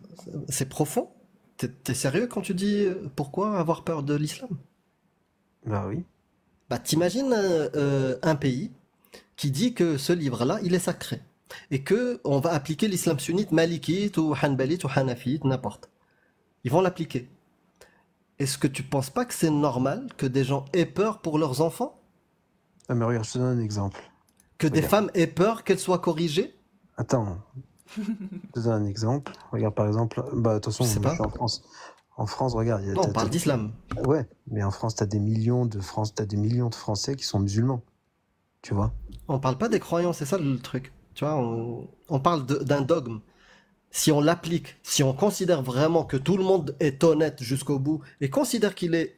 C'est profond? T'es sérieux quand tu dis pourquoi avoir peur de l'islam? Bah oui. Bah, t'imagines un pays qui dit que ce livre-là, il est sacré. Et que on va appliquer l'islam sunnite, malikite ou hanbalite ou hanafite, n'importe. Ils vont l'appliquer. Est-ce que tu penses pas que c'est normal que des gens aient peur pour leurs enfants? Ah, mais regarde, je te donne un exemple. Que des Regarde. femmes aient peur qu'elles soient corrigées? Attends, je te donne un exemple. Regarde, par exemple, bah, attention, Je sais moi, pas. je suis en France. En France, regarde, Non, on parle d'islam. Ouais, mais en France, t'as des millions de Français qui sont musulmans. Tu vois? On parle pas des croyants, c'est ça le truc. Tu vois, on parle d'un dogme. Si on l'applique, si on considère vraiment que tout le monde est honnête jusqu'au bout et considère qu'il est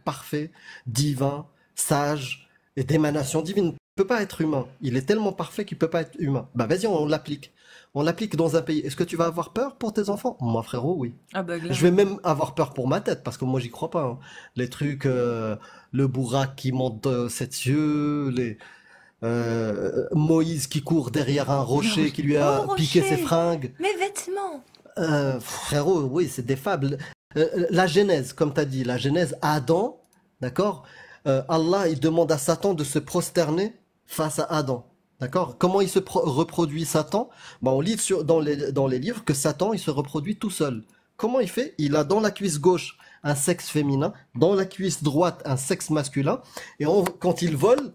parfait, divin, sage et d'émanation divine, il ne peut pas être humain. Il est tellement parfait qu'il peut pas être humain. Bah vas-y, on l'applique. On l'applique dans un pays. Est-ce que tu vas avoir peur pour tes enfants? Moi, frérot, oui. Ah bah, Je vais même avoir peur pour ma tête parce que moi, j'y crois pas. Hein. Les trucs, le bourraque qui monte de 7 cieux, Moïse qui court derrière un rocher qui lui a piqué ses fringues. Mes vêtements. Frérot, oui, c'est des fables. La Genèse, comme tu as dit, la Genèse, Adam, d'accord? Allah, il demande à Satan de se prosterner face à Adam. D'accord? Comment il se reproduit Satan? Bah, on lit dans les livres que Satan, il se reproduit tout seul. Comment il fait? Il a dans la cuisse gauche un sexe féminin, dans la cuisse droite un sexe masculin, et quand il vole,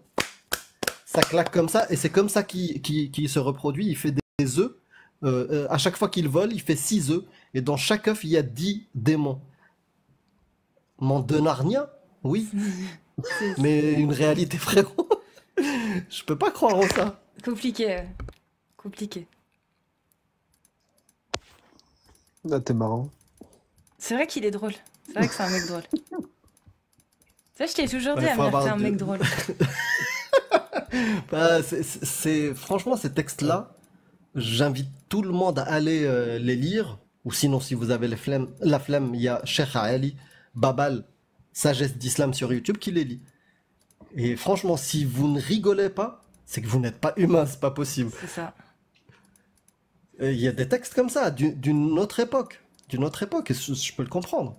ça claque comme ça, et c'est comme ça qu'il se reproduit. Il fait des œufs. À chaque fois qu'il vole, il fait 6 œufs. Et dans chaque œuf, il y a 10 démons. Monde de Narnia? Oui. Mais une réalité, frérot. Je peux pas croire en ça. Compliqué. Compliqué. Là, t'es marrant. C'est vrai qu'il est drôle. C'est vrai que c'est un mec drôle. Ça, je t'ai toujours dit, Ouais, faut Amir, avoir t'es un de- mec drôle. Bah, franchement, ces textes-là, j'invite tout le monde à aller les lire. Ou sinon, si vous avez la flemme, il y a Cheikh Ali Babal, Sagesse d'Islam sur YouTube, qui les lit. Et franchement, si vous ne rigolez pas, c'est que vous n'êtes pas humain, c'est pas possible. C'est ça. Il y a des textes comme ça, d'une autre époque. D'une autre époque, et je peux le comprendre.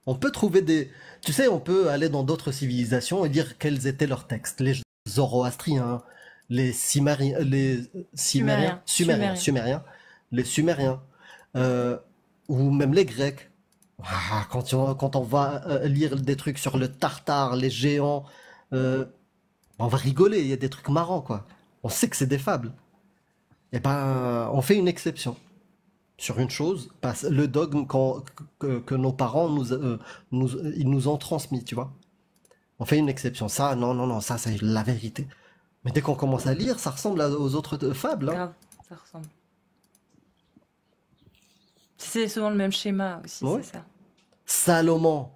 On peut trouver des... Tu sais, on peut aller dans d'autres civilisations et dire quels étaient leurs textes. Les Zoroastriens, les Sumériens, les Sumériens, ou même les Grecs. Ah, quand on va lire des trucs sur le Tartare, les géants, on va rigoler, il y a des trucs marrants, quoi. On sait que c'est des fables. Et ben, on fait une exception sur une chose, le dogme que nos parents ils nous ont transmis, tu vois. On fait une exception. Ça, non, ça, c'est la vérité. Mais dès qu'on commence à lire, ça ressemble aux autres fables. Hein. Grave, ça ressemble. C'est souvent le même schéma aussi, Ouais. c'est ça. Salomon,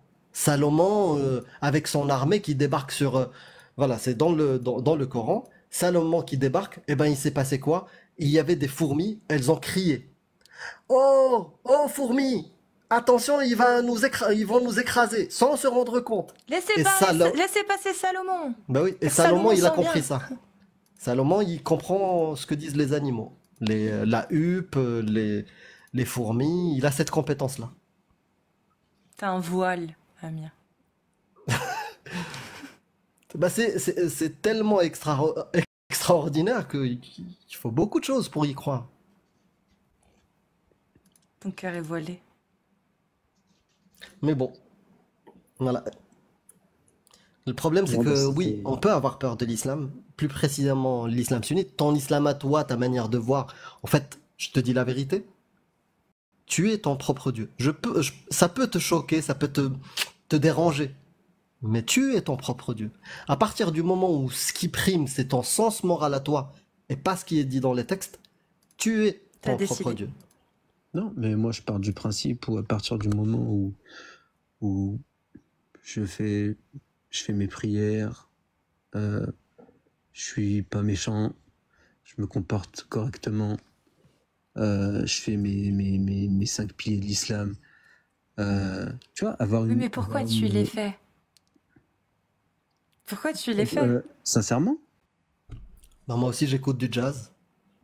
avec son armée qui débarque sur... voilà, c'est dans le Coran. Salomon qui débarque, et ben il s'est passé quoi? Il y avait des fourmis, elles ont crié. Oh, fourmis! Attention, ils vont nous écraser, sans se rendre compte. Laissez Et passer Salomon. Bah oui, et Salomon Salomon, il a sent compris bien. ça. Salomon, il comprend ce que disent les animaux. La huppe, les fourmis, il a cette compétence-là. T'as un voile, Amir. Bah c'est tellement extraordinaire qu'il faut beaucoup de choses pour y croire. Ton cœur est voilé. Mais bon, voilà. Le problème, c'est Ouais, bah, que c'était- oui, on peut avoir peur de l'islam, plus précisément l'islam sunnite. Ton islam à toi, ta manière de voir, en fait, je te dis la vérité, tu es ton propre Dieu. Ça peut te choquer, ça peut te déranger, mais tu es ton propre Dieu. À partir du moment où ce qui prime, c'est ton sens moral à toi, et pas ce qui est dit dans les textes, tu es T'as ton décidé. propre Dieu. Non, mais moi, je pars du principe où à partir du moment où je fais mes prières, euh, je suis pas méchant, je me comporte correctement, je fais mes 5 piliers de l'islam. Tu vois, avoir Oui, une... mais pourquoi tu les fais? Pourquoi tu les fais? Sincèrement? Bah, moi aussi, j'écoute du jazz.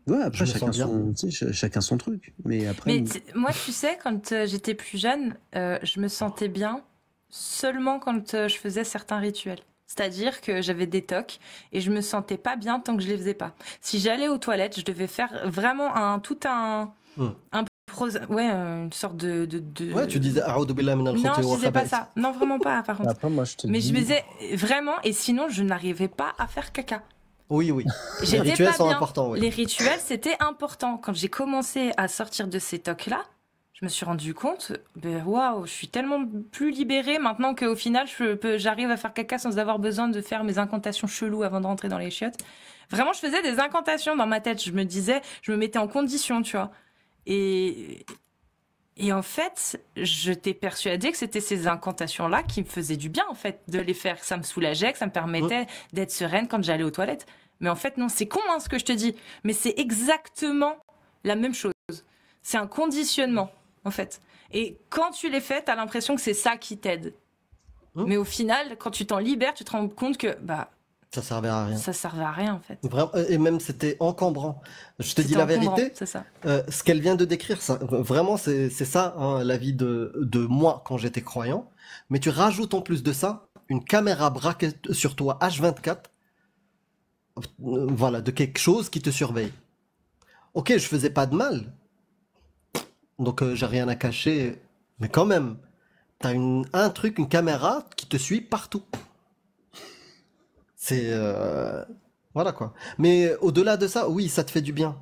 Ouais, Je après, me sens bien. chacun son truc. Mais après, Mais moi, tu sais, quand j'étais plus jeune, je me sentais bien seulement quand je faisais certains rituels. C'est-à-dire que j'avais des tocs et je me sentais pas bien tant que je les faisais pas. Si j'allais aux toilettes, je devais faire vraiment Hmm. une sorte de... Ouais, tu disais A'udhu billahi minal Non, khuti je wal disais pas khaba'ith. ça. Non, vraiment pas, par contre. après, moi, je te Mais je dis... faisais vraiment, et sinon, je n'arrivais pas à faire caca. Oui, oui. Les J'étais rituels pas sont bien. importants, oui. Les rituels, c'était important. Quand j'ai commencé à sortir de ces tocs-là, je me suis rendu compte, waouh, je suis tellement plus libérée maintenant qu'au final, j'arrive à faire caca sans avoir besoin de faire mes incantations cheloues avant de rentrer dans les chiottes. Vraiment, je faisais des incantations dans ma tête. Je me disais, je me mettais en condition, tu vois. Et en fait, j'étais persuadée que c'était ces incantations-là qui me faisaient du bien, en fait, de les faire. Ça me soulageait, que ça me permettait d'être sereine quand j'allais aux toilettes. Mais en fait, non, c'est con, hein, ce que je te dis. Mais c'est exactement la même chose. C'est un conditionnement, en fait. Et quand tu les fais, t'as l'impression que c'est ça qui t'aide. Mais au final, quand tu t'en libères, tu te rends compte que Ça servait à rien. ça servait à rien, en fait. Vraiment, et même c'était encombrant. Je te dis C'était la encombrant, vérité, c'est ça. ce qu'elle vient de décrire, ça, vraiment c'est ça hein, la vie de moi quand j'étais croyant. Mais tu rajoutes en plus de ça une caméra braquée sur toi H24, voilà, de quelque chose qui te surveille. Ok, je faisais pas de mal, donc j'ai rien à cacher, mais quand même, t'as un truc, une caméra qui te suit partout. C'est voilà quoi. Mais au-delà de ça, oui, ça te fait du bien.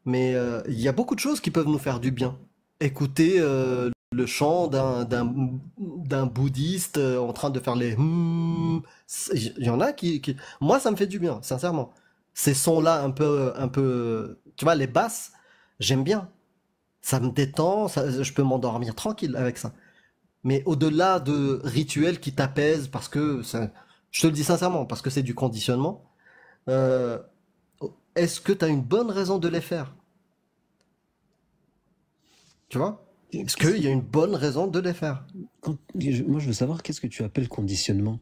Mais il y a beaucoup de choses qui peuvent nous faire du bien. Écouter le chant d'un bouddhiste en train de faire les il y en a qui moi ça me fait du bien, sincèrement. Ces sons-là un peu tu vois les basses, j'aime bien. Ça me détend, je peux m'endormir tranquille avec ça. Mais au-delà de rituels qui t'apaisent parce que je te le dis sincèrement parce que c'est du conditionnement. euh, Est-ce que tu as une bonne raison de les faire? Tu vois? Est-ce qu'il y a une bonne raison de les faire? Moi, je veux savoir qu'est-ce que tu appelles conditionnement.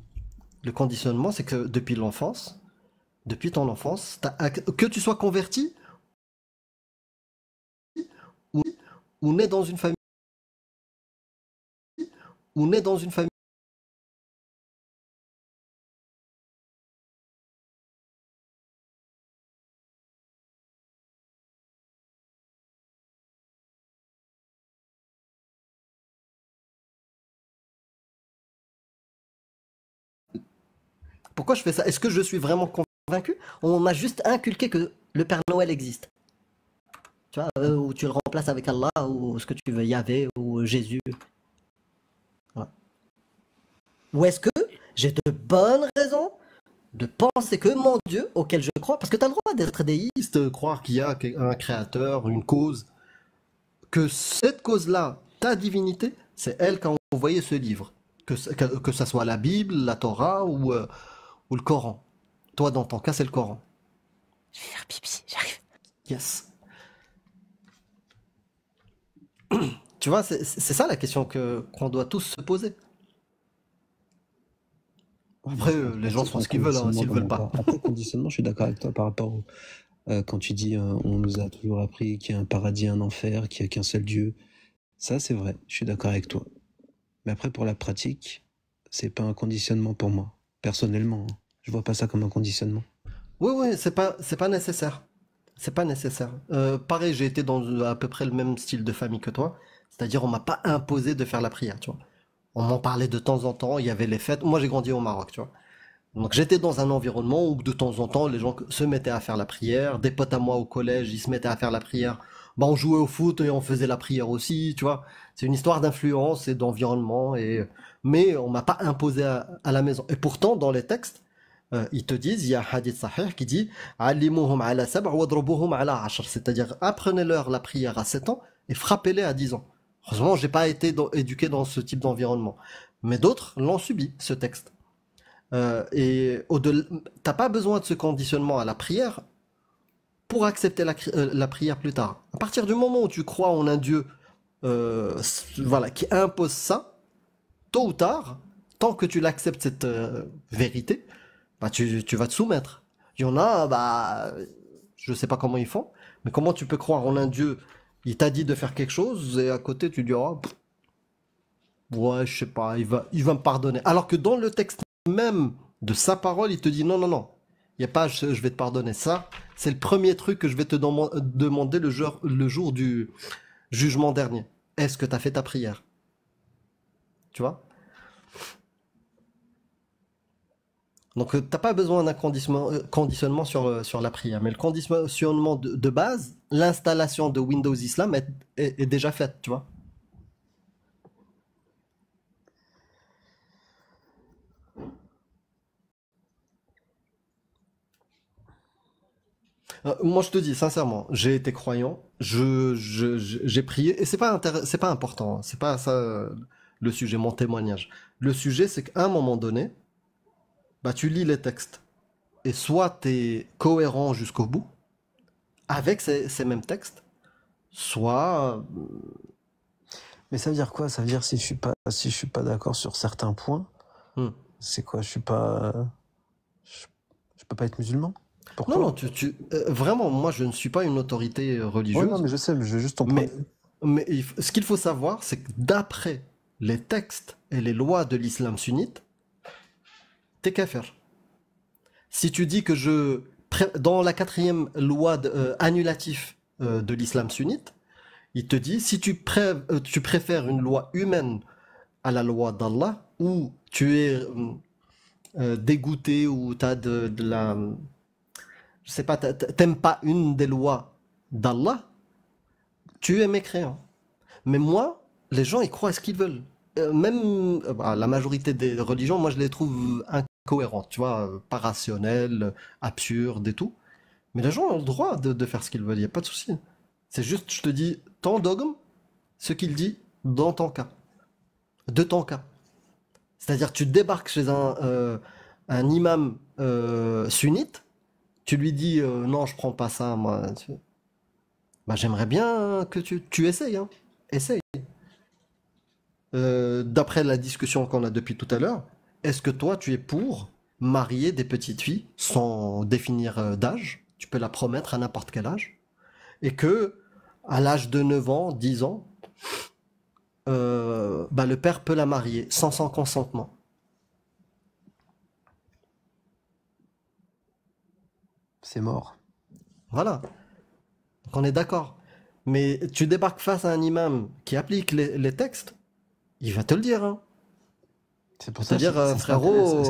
Le conditionnement, c'est que depuis ton enfance, que tu sois converti ou, ou né dans une famille, ou né dans une famille. Pourquoi je fais ça? Est-ce que je suis vraiment convaincu? On m'a juste inculqué que le Père Noël existe. Tu vois, ou tu le remplaces avec Allah, ou ce que tu veux, Yahvé, ou Jésus. Voilà. Ou est-ce que j'ai de bonnes raisons de penser que mon Dieu, auquel je crois, parce que tu as le droit d'être déiste, croire qu'il y a un créateur, une cause, que cette cause-là, ta divinité, c'est elle qui a envoyé ce livre. Que ça soit la Bible, la Torah ou le Coran. Toi, dans ton cas, c'est le Coran. Je vais faire pipi, j'arrive. Yes. Tu vois, c'est ça la question qu'on doit tous se poser. Après, les gens font ce qu'ils veulent, hein, s'ils veulent pas. Après, conditionnement, je suis d'accord avec toi par rapport quand tu dis on nous a toujours appris qu'il y a un paradis, un enfer, qu'il n'y a qu'un seul Dieu. Ça, c'est vrai, je suis d'accord avec toi. Mais après, pour la pratique, c'est pas un conditionnement pour moi. Personnellement, hein. Je vois pas ça comme un conditionnement. Oui, c'est pas nécessaire. C'est pas nécessaire. Pareil, j'ai été dans à peu près le même style de famille que toi. C'est-à-dire, on m'a pas imposé de faire la prière, tu vois. On m'en parlait de temps en temps, il y avait les fêtes. Moi, j'ai grandi au Maroc, tu vois. Donc, j'étais dans un environnement où de temps en temps, les gens se mettaient à faire la prière. Des potes à moi au collège, ils se mettaient à faire la prière. Bah, on jouait au foot et on faisait la prière aussi, tu vois. C'est une histoire d'influence et d'environnement. Mais on m'a pas imposé à la maison. Et pourtant, dans les textes, ils te disent, il y a un hadith sahih qui dit Allimuhum ala sab' wadrubuhum ala 'ashr, c'est-à-dire apprenez-leur la prière à 7 ans et frappez-les à 10 ans. Heureusement, j'ai pas été éduqué dans ce type d'environnement. Mais d'autres l'ont subi, ce texte. Et t'as pas besoin de ce conditionnement à la prière pour accepter la prière plus tard. À partir du moment où tu crois en un Dieu voilà, qui impose ça, tôt ou tard, tant que tu l'acceptes cette vérité, bah tu vas te soumettre. Il y en a, bah, je sais pas comment ils font, mais comment tu peux croire en un Dieu, il t'a dit de faire quelque chose, et à côté tu dis, oh, ouais, je sais pas, il va me pardonner. Alors que dans le texte même de sa parole, il te dit, non, non, non, il n'y a pas, je vais te pardonner. Ça, c'est le premier truc que je vais te demander le jour du jugement dernier. Est-ce que tu as fait ta prière? Tu vois? Donc, t'as pas besoin d'un conditionnement sur la prière. Mais le conditionnement de base, l'installation de Windows Islam est déjà faite, tu vois. Moi, je te dis sincèrement, j'ai été croyant, j'ai prié, et c'est pas important, hein, c'est pas ça le sujet, mon témoignage. Le sujet, c'est qu'à un moment donné, bah, tu lis les textes, et soit tu es cohérent jusqu'au bout, avec ces mêmes textes, soit... Mais ça veut dire quoi? Ça veut dire si je suis pas d'accord sur certains points, hmm. c'est quoi? Je peux pas être musulman? Non, Pourquoi? non, vraiment, moi, je ne suis pas une autorité Ouais, non, religieuse, mais je sais, mais je veux juste ton point mais, de vue. mais ce qu'il faut savoir, c'est que d'après les textes et les lois de l'islam sunnite, t'es kafir. Si tu dis que dans la quatrième loi annulatif de l'islam sunnite, il te dit si tu préfères une loi humaine à la loi d'Allah, ou tu es dégoûté, ou tu as de la... Je sais pas, t'aimes pas une des lois d'Allah, tu es mécréant. Mais moi, les gens, ils croient à ce qu'ils veulent. Même bah, la majorité des religions, moi, je les trouve incohérentes, tu vois, pas rationnelles, absurdes et tout. Mais les gens ont le droit de faire ce qu'ils veulent, il n'y a pas de souci. C'est juste, je te dis, ton dogme, ce qu'il dit dans ton cas, de ton cas. C'est-à-dire, tu débarques chez un imam sunnite, tu lui dis, non, je prends pas ça, moi. Bah, j'aimerais bien que tu essayes, hein. Essaye. D'après la discussion qu'on a depuis tout à l'heure, est-ce que toi, tu es pour marier des petites filles sans définir d'âge? Tu peux la promettre à n'importe quel âge. Et que, à l'âge de 9 ans, 10 ans, bah, le père peut la marier sans son consentement. C'est mort. Voilà. Donc on est d'accord. Mais tu débarques face à un imam qui applique les textes, il va te le dire, hein. C'est pour ça C'est-à-dire, ça serait frérot,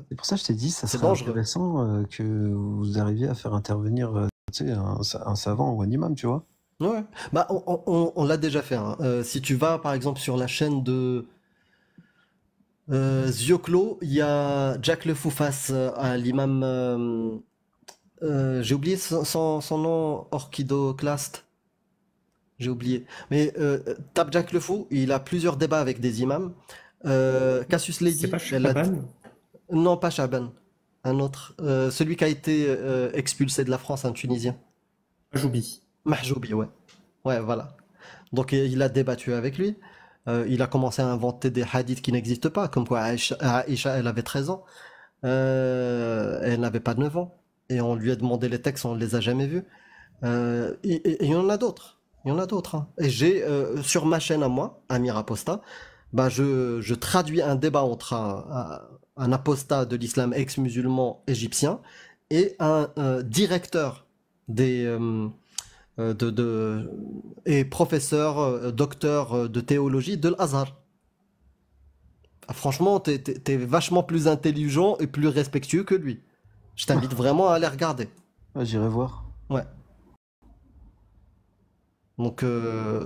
c'est pour ça que je t'ai dit, ça c'est serait dangereux. intéressant que vous arriviez à faire intervenir tu sais, un savant ou un imam, tu vois. Ouais. Bah, on l'a déjà fait, hein. Si tu vas, par exemple, sur la chaîne de Zioclo, il y a Jack le Fou face à l'imam. J'ai oublié son nom, Orchidoclast. J'ai oublié. Mais tape Jack le Fou, il a plusieurs débats avec des imams. Cassius C'est Lady, pas Chaban? non, pas Chaban, un autre. Celui qui a été expulsé de la France, un Tunisien. Ajoubi. Mahjoubi, ouais. Ouais, voilà. Donc il a débattu avec lui. Il a commencé à inventer des hadiths qui n'existent pas, comme quoi Aïcha, elle avait 13 ans. Elle n'avait pas 9 ans. Et on lui a demandé les textes, on ne les a jamais vus. Et il y en a d'autres. Il y en a d'autres, hein. Et j'ai, sur ma chaîne à moi, Amir Aposta, bah je traduis un débat entre un apostat de l'islam ex-musulman égyptien et un directeur des, et professeur, docteur de théologie de l'Azhar. Ah, franchement, t'es vachement plus intelligent et plus respectueux que lui. Je t'invite vraiment à aller regarder. Ouais, j'irai voir. Ouais. Donc,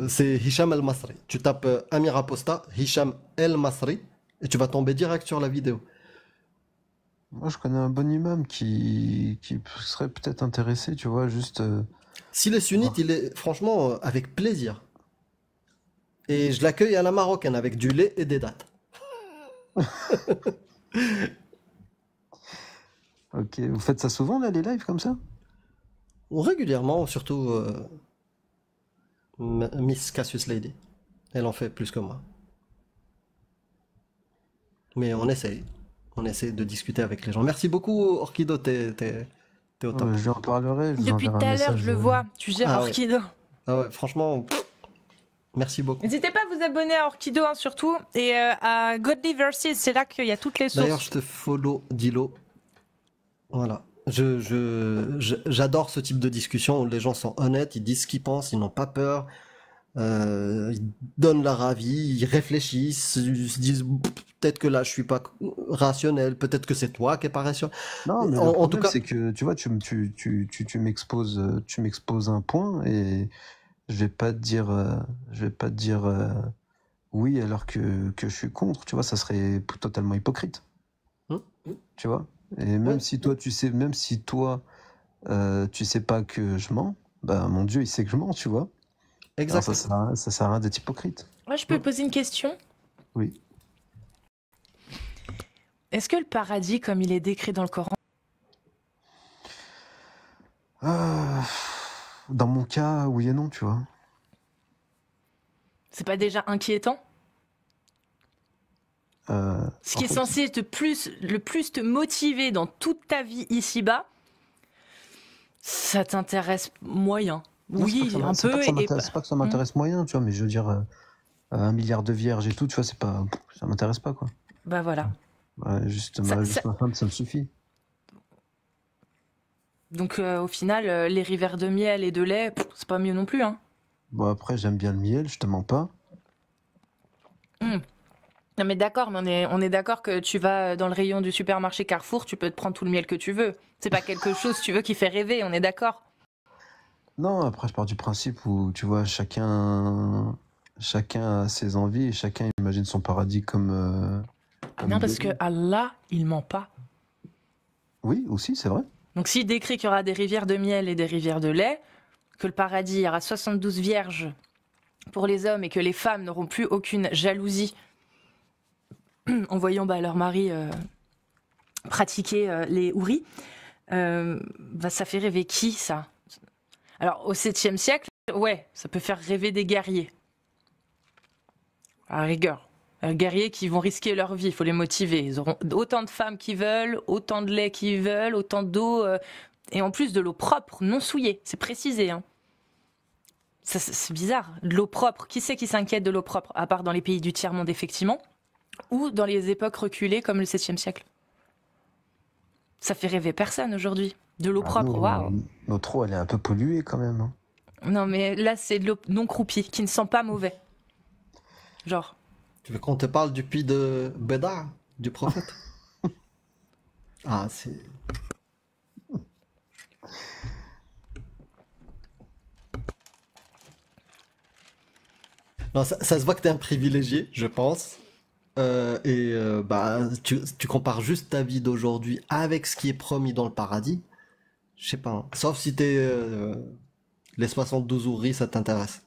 c'est Hicham El Masri. Tu tapes Amir Aposta, Hicham El Masri, et tu vas tomber direct sur la vidéo. Moi, je connais un bon imam qui serait peut-être intéressé, tu vois, juste. Si les sunnites, voir. il est franchement avec plaisir. Et je l'accueille à la marocaine avec du lait et des dattes. Ok, vous faites ça souvent là, les lives comme ça? Régulièrement, surtout Miss Cassius Lady. Elle en fait plus que moi. Mais on essaye. On essaie de discuter avec les gens. Merci beaucoup, Orkido, t'es au top. Je lui en parlerai, je vous Depuis enverrai tout un à l'heure, message. je le vois. Tu gères Ah ouais. Orkido. Ah ouais, franchement, merci beaucoup. N'hésitez pas à vous abonner à Orkido, hein, surtout, et à Godly Versus, c'est là qu'il y a toutes les D'ailleurs, sources. je te follow, Dilo. Voilà. J'adore ce type de discussion où les gens sont honnêtes, ils disent ce qu'ils pensent, ils n'ont pas peur, ils donnent leur avis, ils réfléchissent, ils se disent peut-être que là je suis pas rationnel, peut-être que c'est toi qui es pas rationnel. Non, mais En le tout problème, cas, c'est que tu vois, tu m'exposes un point et je vais pas te dire, oui alors que je suis contre. Tu vois, ça serait totalement hypocrite. hmm, Tu vois. Et ouais, même si toi, tu sais pas que je mens, bah mon Dieu, il sait que je mens, tu vois. Alors exactement. ça sert à rien d'être hypocrite. Moi, je peux poser une question. Oui. Est-ce que le paradis, comme il est décrit dans le Coran, Euh, Dans mon cas, oui et non, tu vois. c'est pas déjà inquiétant? Ce En qui est fait, censé le plus te motiver dans toute ta vie ici-bas, ça t'intéresse moyen. non, Oui, un peu, c'est pas que ça m'intéresse moyen, tu vois, mais je veux dire, 1 milliard de vierges et tout, tu vois, ça m'intéresse pas, quoi. bah voilà. Ouais, juste Ça- ma femme, ça me suffit. Donc au final, les rivières de miel et de lait, c'est pas mieux non plus, hein. Bon, après, j'aime bien le miel, je te mens pas. Non mais d'accord, mais on est d'accord que tu vas dans le rayon du supermarché Carrefour, tu peux te prendre tout le miel que tu veux. C'est pas quelque chose, tu veux, qui fait rêver, on est d'accord. Non, après, je pars du principe où, tu vois, chacun a ses envies et chacun imagine son paradis comme Non, il parce le que veut. Allah, il ment pas. Oui, aussi, c'est vrai. Donc s'il décrit qu'il y aura des rivières de miel et des rivières de lait, que le paradis, il y aura 72 vierges pour les hommes et que les femmes n'auront plus aucune jalousie en voyant leur mari pratiquer les houris, ça fait rêver qui, ça? Alors, au 7e siècle, ouais, ça peut faire rêver des guerriers. À la rigueur. Guerriers qui vont risquer leur vie, il faut les motiver. Ils auront autant de femmes qu'ils veulent, autant de lait qu'ils veulent, autant d'eau, et en plus de l'eau propre, non souillée, c'est précisé, hein. C'est bizarre, de l'eau propre. Qui c'est qui s'inquiète de l'eau propre, à part dans les pays du tiers-monde, effectivement, ou dans les époques reculées comme le 7e siècle? Ça fait rêver personne aujourd'hui. De l'eau propre, waouh. Notre eau, elle est un peu polluée quand même, hein. Non, mais là, c'est de l'eau non croupie, qui ne sent pas mauvais. Genre. Tu veux qu'on te parle du puits de Bédar, du prophète? Ah, c'est. Non, ça se voit que t'es un privilégié, je pense. Tu compares juste ta vie d'aujourd'hui avec ce qui est promis dans le paradis. Je sais pas, hein. Sauf si les 72 houris, ça t'intéresse.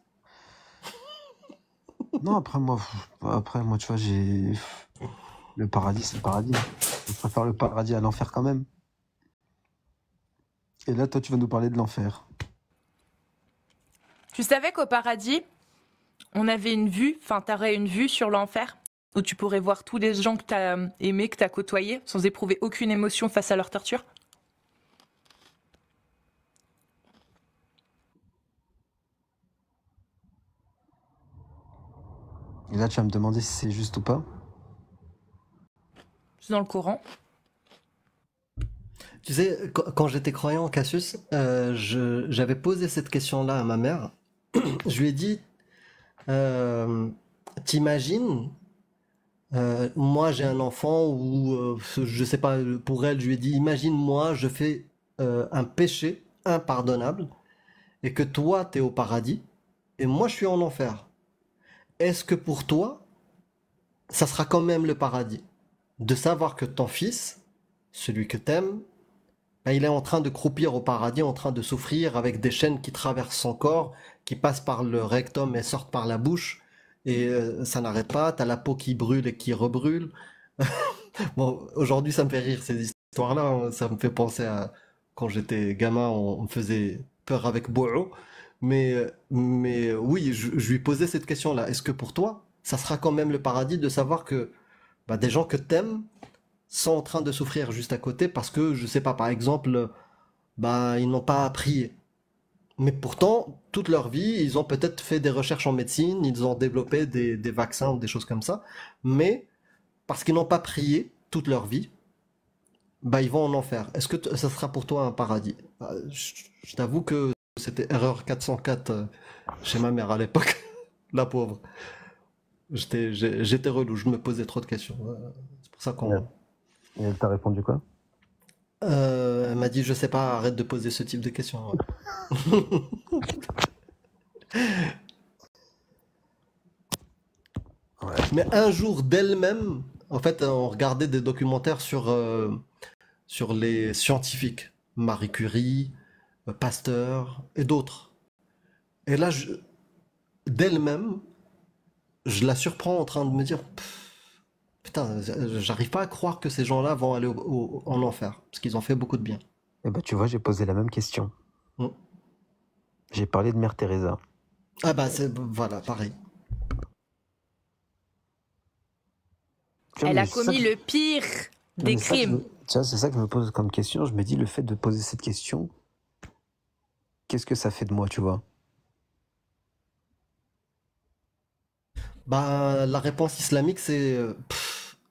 Non, après moi, tu vois, le paradis, c'est le paradis. Je préfère le paradis à l'enfer quand même. Et là, toi, tu vas nous parler de l'enfer. Tu savais qu'au paradis, on avait une vue, enfin, t'aurais une vue sur l'enfer, où tu pourrais voir tous les gens que t'as aimés, que t'as côtoyés, sans éprouver aucune émotion face à leur torture? Et là, tu vas me demander si c'est juste ou pas. C'est dans le Coran. Tu sais, quand j'étais croyant, Cassius, j'avais posé cette question-là à ma mère. Je lui ai dit, t'imagines, moi j'ai un enfant ou je sais pas, pour elle, je lui ai dit, imagine moi, je fais un péché impardonnable et que toi t'es au paradis et moi je suis en enfer. Est-ce que pour toi, ça sera quand même le paradis? De savoir que ton fils, celui que t'aimes, ben, il est en train de croupir au paradis, en train de souffrir avec des chaînes qui traversent son corps, qui passent par le rectum et sortent par la bouche, et ça n'arrête pas, t'as la peau qui brûle et qui rebrûle. Bon, aujourd'hui ça me fait rire ces histoires. histoire-là, ça me fait penser à quand j'étais gamin, on me faisait peur avec Bo'o. Mais oui, je lui posais cette question-là. Est-ce que pour toi, ça sera quand même le paradis de savoir que bah, des gens que t'aimes sont en train de souffrir juste à côté parce que, je sais pas, par exemple, bah, ils n'ont pas prié. Mais pourtant, toute leur vie, ils ont peut-être fait des recherches en médecine, ils ont développé des vaccins ou des choses comme ça. Mais parce qu'ils n'ont pas prié toute leur vie, bah, ils vont en enfer. Est-ce que ça sera pour toi un paradis? Je t'avoue que c'était erreur 404 chez ma mère à l'époque. La pauvre. J'étais relou, je me posais trop de questions. C'est pour ça qu'on. Et elle t'a répondu quoi? Elle m'a dit, je sais pas, arrête de poser ce type de questions. Ouais. Ouais. Mais un jour d'elle-même, en fait, on regardait des documentaires sur les scientifiques, Marie Curie, Pasteur et d'autres. Et là, d'elle-même, je la surprends en train de me dire, putain, j'arrive pas à croire que ces gens-là vont aller en enfer, parce qu'ils ont fait beaucoup de bien. Et bah, tu vois, j'ai posé la même question. Mm. J'ai parlé de Mère Teresa. Ah bah, voilà, pareil. Tu vois, Elle mais a c'est ça commis que- le pire non, des mais ça que je crimes. me- tu vois, c'est ça que je me pose comme question. Je me dis, le fait de poser cette question, qu'est-ce que ça fait de moi, tu vois? Bah, la réponse islamique, c'est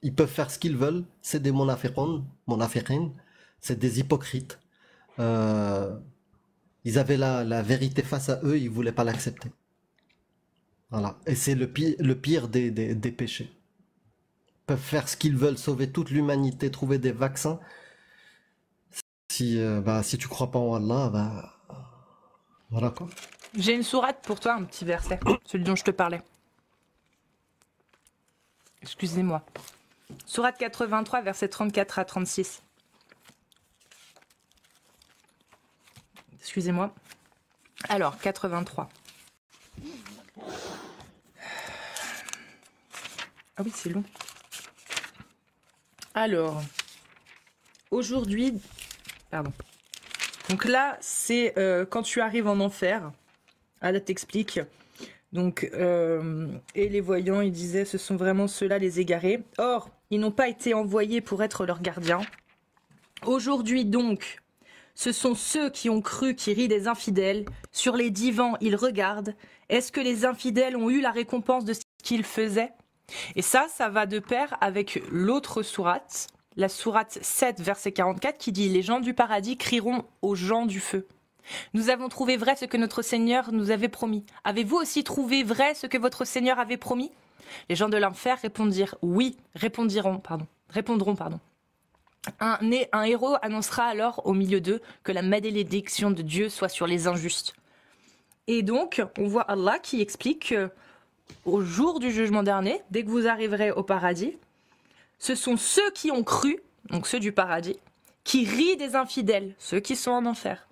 ils peuvent faire ce qu'ils veulent. C'est des monafiqin, c'est des hypocrites. Euh, Ils avaient la vérité face à eux, ils voulaient pas l'accepter. Voilà. Et c'est le pire des péchés. Ils peuvent faire ce qu'ils veulent, sauver toute l'humanité, trouver des vaccins. Si tu crois pas en Allah, bah, voilà quoi. J'ai une sourate pour toi, un petit verset, celui dont je te parlais. Excusez-moi. Sourate 83, versets 34 à 36. Excusez-moi. Alors, 83. Ah oui, c'est long. Alors, aujourd'hui... Pardon. Donc là, c'est quand tu arrives en enfer. Allah t'explique. Donc, et les voyants, ils disaient, ce sont vraiment ceux-là les égarés. Or, ils n'ont pas été envoyés pour être leurs gardiens. Aujourd'hui donc, ce sont ceux qui ont cru qui rient des infidèles. Sur les divans, ils regardent. Est-ce que les infidèles ont eu la récompense de ce qu'ils faisaient? Et ça va de pair avec l'autre sourate, la sourate 7, verset 44, qui dit « Les gens du paradis crieront aux gens du feu. Nous avons trouvé vrai ce que notre Seigneur nous avait promis. Avez-vous aussi trouvé vrai ce que votre Seigneur avait promis ?» Les gens de l'enfer répondront. Un héros annoncera alors au milieu d'eux que la malédiction de Dieu soit sur les injustes. Et donc, on voit Allah qui explique que au jour du jugement dernier, dès que vous arriverez au paradis, ce sont ceux qui ont cru, donc ceux du paradis, qui rient des infidèles, ceux qui sont en enfer.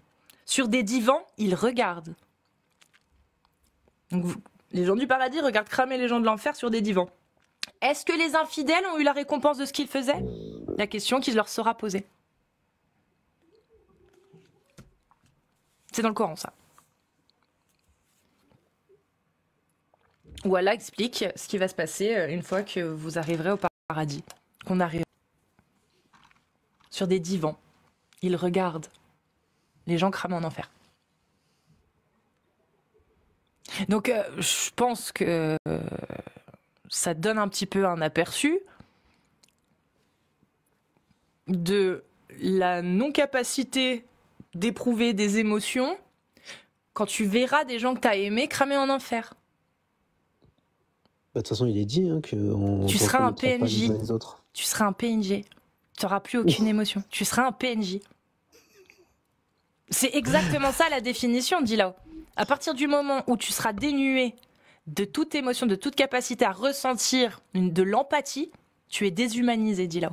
Sur des divans, ils regardent. Donc, les gens du paradis regardent cramer les gens de l'enfer sur des divans. Est-ce que les infidèles ont eu la récompense de ce qu'ils faisaient? La question qui leur sera posée. C'est dans le Coran, ça. Où Allah explique ce qui va se passer une fois que vous arriverez au paradis. Qu'on arrive sur des divans. Ils regardent les gens cramer en enfer. Donc, je pense que ça donne un petit peu un aperçu de la non-capacité d'éprouver des émotions quand tu verras des gens que tu as aimés cramer en enfer. Bah, de toute façon, il est dit hein, que Tu seras un reconnaîtra pas PNJ. les uns les autres. Tu seras un PNJ. Tu n'auras plus aucune émotion. Tu seras un PNJ. C'est exactement ça la définition, Dilao. À partir du moment où tu seras dénué de toute émotion, de toute capacité à ressentir de l'empathie, tu es déshumanisé, Dilao.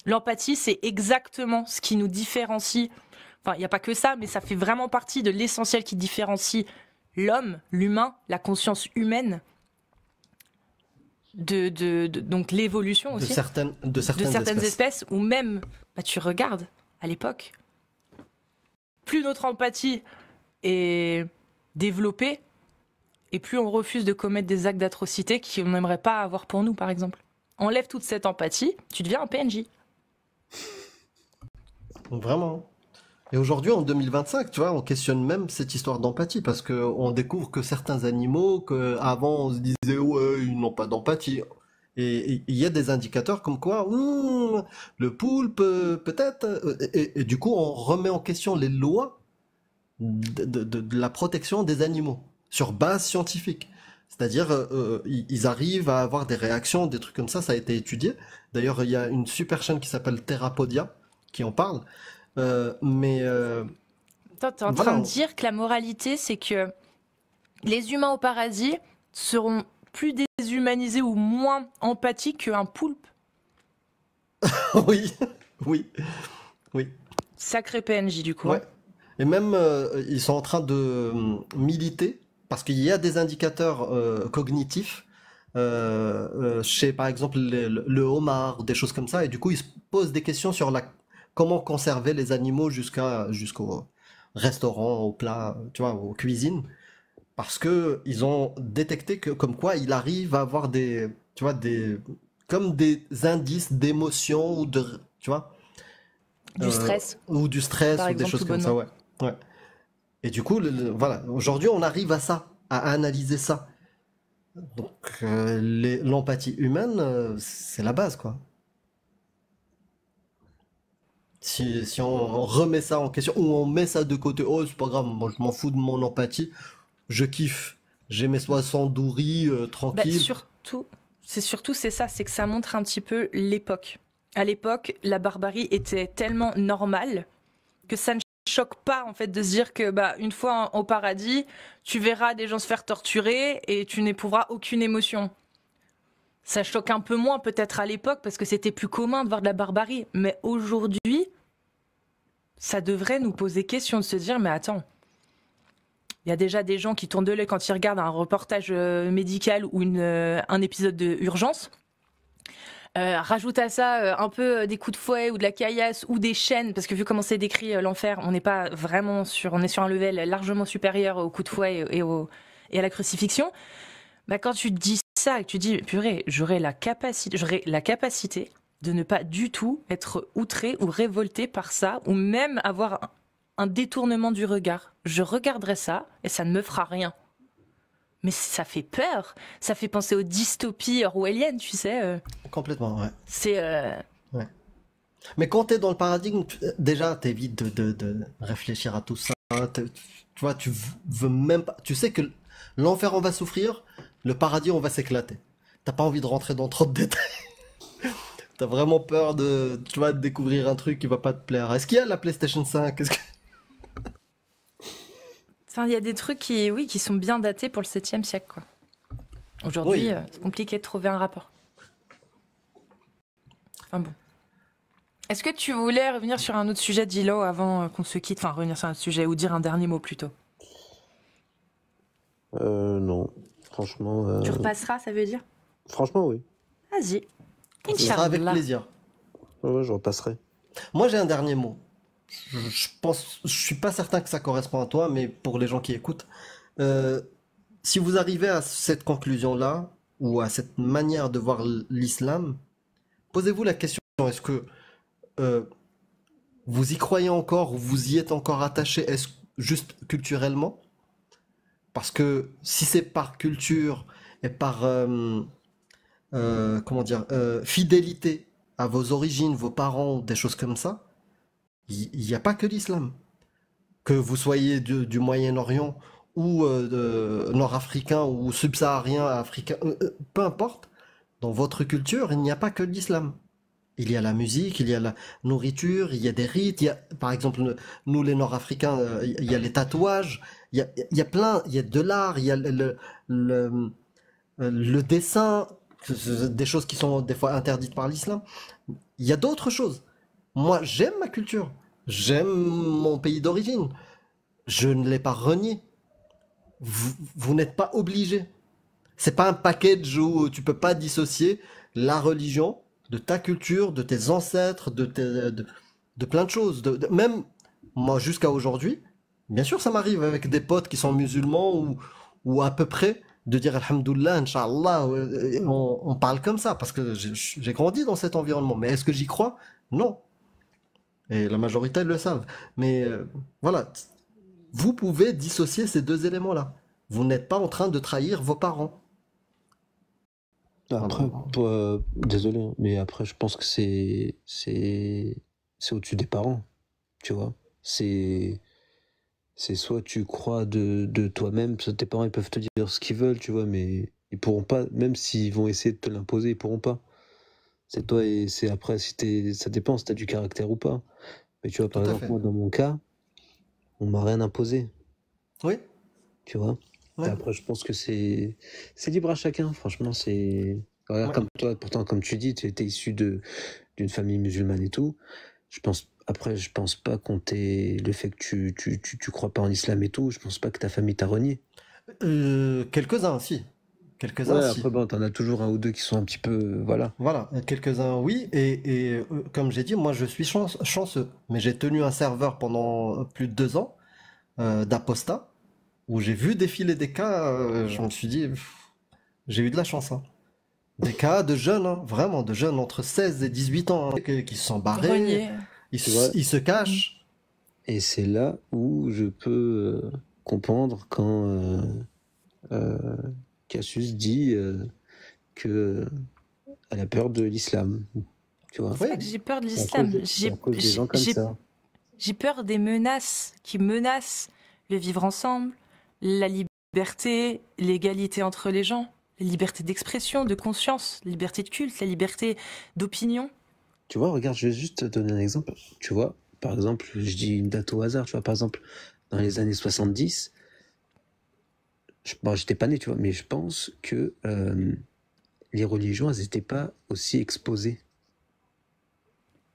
L'empathie, c'est exactement ce qui nous différencie. Enfin, il n'y a pas que ça, mais ça fait vraiment partie de l'essentiel qui différencie l'homme, l'humain, la conscience humaine, donc l'évolution aussi, De certaines espèces, ou même bah tu regardes à l'époque. Plus notre empathie est développée, et plus on refuse de commettre des actes d'atrocité qu'on n'aimerait pas avoir pour nous, par exemple. Enlève toute cette empathie, tu deviens un PNJ. Vraiment. Et aujourd'hui, en 2025, tu vois, on questionne même cette histoire d'empathie parce que on découvre que certains animaux, que avant on se disait ouais, ils n'ont pas d'empathie. Et il y a des indicateurs comme quoi le poulpe peut-être. Et du coup, on remet en question les lois de la protection des animaux sur base scientifique. C'est-à-dire, ils arrivent à avoir des réactions, des trucs comme ça a été étudié. D'ailleurs, il y a une super chaîne qui s'appelle Therapodia qui en parle. Mais Toi, t'es en voilà, train de dire que la moralité, c'est que les humains au paradis seront plus déshumanisés ou moins empathiques qu'un poulpe. oui, oui, oui, Sacré PNJ, du coup. ouais. Et même, ils sont en train de militer parce qu'il y a des indicateurs cognitifs chez, par exemple, le homard, des choses comme ça. Et du coup, ils se posent des questions sur comment conserver les animaux jusqu'au restaurant, au plat, tu vois, aux cuisines. Parce que ils ont détecté que, comme quoi, il arrive à avoir tu vois, comme des indices d'émotion tu vois, Du stress, ou du stress par ou des exemple, choses tout comme ça, bonnement. ouais. Ouais. Et du coup, voilà, aujourd'hui, on arrive à ça, à analyser ça. Donc, l'empathie humaine, c'est la base, quoi. Si on remet ça en question, ou on met ça de côté, oh, c'est pas grave, moi je m'en fous de mon empathie, je kiffe. J'ai mes 60 riz, Bah, tranquille. c'est ça, c'est que ça montre un petit peu l'époque. À l'époque, la barbarie était tellement normale que ça ne choque pas en fait de se dire que bah une fois au paradis, tu verras des gens se faire torturer et tu n'éprouveras aucune émotion. Ça choque un peu moins peut-être à l'époque parce que c'était plus commun de voir de la barbarie, mais aujourd'hui, ça devrait nous poser question de se dire mais attends, il y a déjà des gens qui tournent de l'œil quand ils regardent un reportage médical ou un épisode de Urgence. Rajoute à ça un peu des coups de fouet ou de la caillasse ou des chaînes, parce que vu comment c'est décrit l'enfer, on n'est pas vraiment on est sur un level largement supérieur aux coups de fouet et à la crucifixion. Bah, quand tu te dis ça et que tu dis purée, j'aurais la capacité de ne pas du tout être outré ou révolté par ça, ou même avoir un détournement du regard. Je regarderai ça et ça ne me fera rien. Mais ça fait peur. Ça fait penser aux dystopies orwelliennes, tu sais. Complètement, ouais. C'est... Ouais. Mais quand t'es dans le paradigme, déjà, t'évites de réfléchir à tout ça. Tu vois, tu veux même pas. Tu sais que l'enfer, on va souffrir, le paradis, on va s'éclater. T'as pas envie de rentrer dans trop de détails. T'as vraiment peur tu vois, de découvrir un truc qui va pas te plaire. Est-ce qu'il y a la PlayStation 5? Enfin, il y a des trucs qui sont bien datés pour le 7e siècle, quoi. Aujourd'hui, Oui. C'est compliqué de trouver un rapport. Enfin bon. Est-ce que tu voulais revenir sur un autre sujet, Dilo, avant qu'on se quitte? Enfin, revenir sur un autre sujet ou dire un dernier mot plutôt. Non, franchement. Tu repasseras, ça veut dire? Franchement, oui. Vas-y. Ce sera avec Inch'Allah. plaisir. Ouais, je repasserai. Moi, j'ai un dernier mot. Je suis pas certain que ça correspond à toi, mais pour les gens qui écoutent, si vous arrivez à cette conclusion-là, ou à cette manière de voir l'islam, posez-vous la question, est-ce que vous y croyez encore, ou vous y êtes encore attaché, est-ce juste culturellement? Parce que si c'est par culture et par, comment dire, fidélité à vos origines, vos parents, des choses comme ça, il n'y a pas que l'islam. Que vous soyez du Moyen-Orient ou nord-africain ou subsaharien africain, peu importe, dans votre culture, il n'y a pas que l'islam. Il y a la musique, il y a la nourriture, il y a des rites, il y a, par exemple, nous les Nord-Africains, il y a les tatouages, il y a plein, il y a de l'art, il y a le dessin, des choses qui sont des fois interdites par l'islam. Il y a d'autres choses. Moi, j'aime ma culture, j'aime mon pays d'origine, je ne l'ai pas renié. Vous n'êtes pas obligé. C'est pas un package où tu peux pas dissocier la religion de ta culture, de tes ancêtres, de plein de choses. Même moi, jusqu'à aujourd'hui, bien sûr, ça m'arrive avec des potes qui sont musulmans ou à peu près de dire Alhamdoulilah, Inch'Allah. On parle comme ça parce que j'ai grandi dans cet environnement. Mais est-ce que j'y crois? Non. Et la majorité le savent. Mais voilà, vous pouvez dissocier ces deux éléments-là. Vous n'êtes pas en train de trahir vos parents. Après, désolé, hein, mais après, je pense que c'est au-dessus des parents, tu vois. C'est soit tu crois de toi-même, soit tes parents ils peuvent te dire ce qu'ils veulent, tu vois, mais ils pourront pas, même s'ils vont essayer de te l'imposer, ils pourront pas. C'est toi et c'est après si ça dépend si t'as du caractère ou pas. Mais tu vois, Tout par à exemple, fait. moi dans mon cas, on m'a rien imposé, Oui, tu vois. Et ouais, après, je pense que c'est libre à chacun, franchement, c'est. Regarde, ouais. comme toi, pourtant, comme tu dis, tu étais issu d'une famille musulmane et tout. Après, je pense pas qu'on t'ait, le fait que tu crois pas en islam et tout, je pense pas que ta famille t'a renié. Quelques-uns, si. Quelques-uns, Ouais, si. après, bon, t'en as toujours un ou deux qui sont un petit peu, voilà. Voilà, quelques-uns, oui. Et comme j'ai dit, moi, je suis chanceux. Mais j'ai tenu un serveur pendant plus de 2 ans d'apostat, où j'ai vu défiler des cas, je me suis dit, pff, j'ai eu de la chance, hein. Des cas de jeunes, hein, vraiment, de jeunes entre 16 et 18 ans, hein, qui se sont barrés, Renier. Tu vois, ils se Mm. cachent. et c'est là où je peux comprendre quand euh, Cassius dit que elle a peur de l'islam, tu vois. C'est Oui, pas que j'ai peur de C'est à cause, l'islam. c'est à cause des gens comme ça. J'ai peur des menaces qui menacent le vivre ensemble, la liberté, l'égalité entre les gens, la liberté d'expression, de conscience, la liberté de culte, la liberté d'opinion. Tu vois, regarde, je vais juste te donner un exemple. Tu vois, par exemple, je dis une date au hasard, tu vois, par exemple, dans les années 70, bon, j'étais pas né, tu vois, mais je pense que les religions, elles n'étaient pas aussi exposées.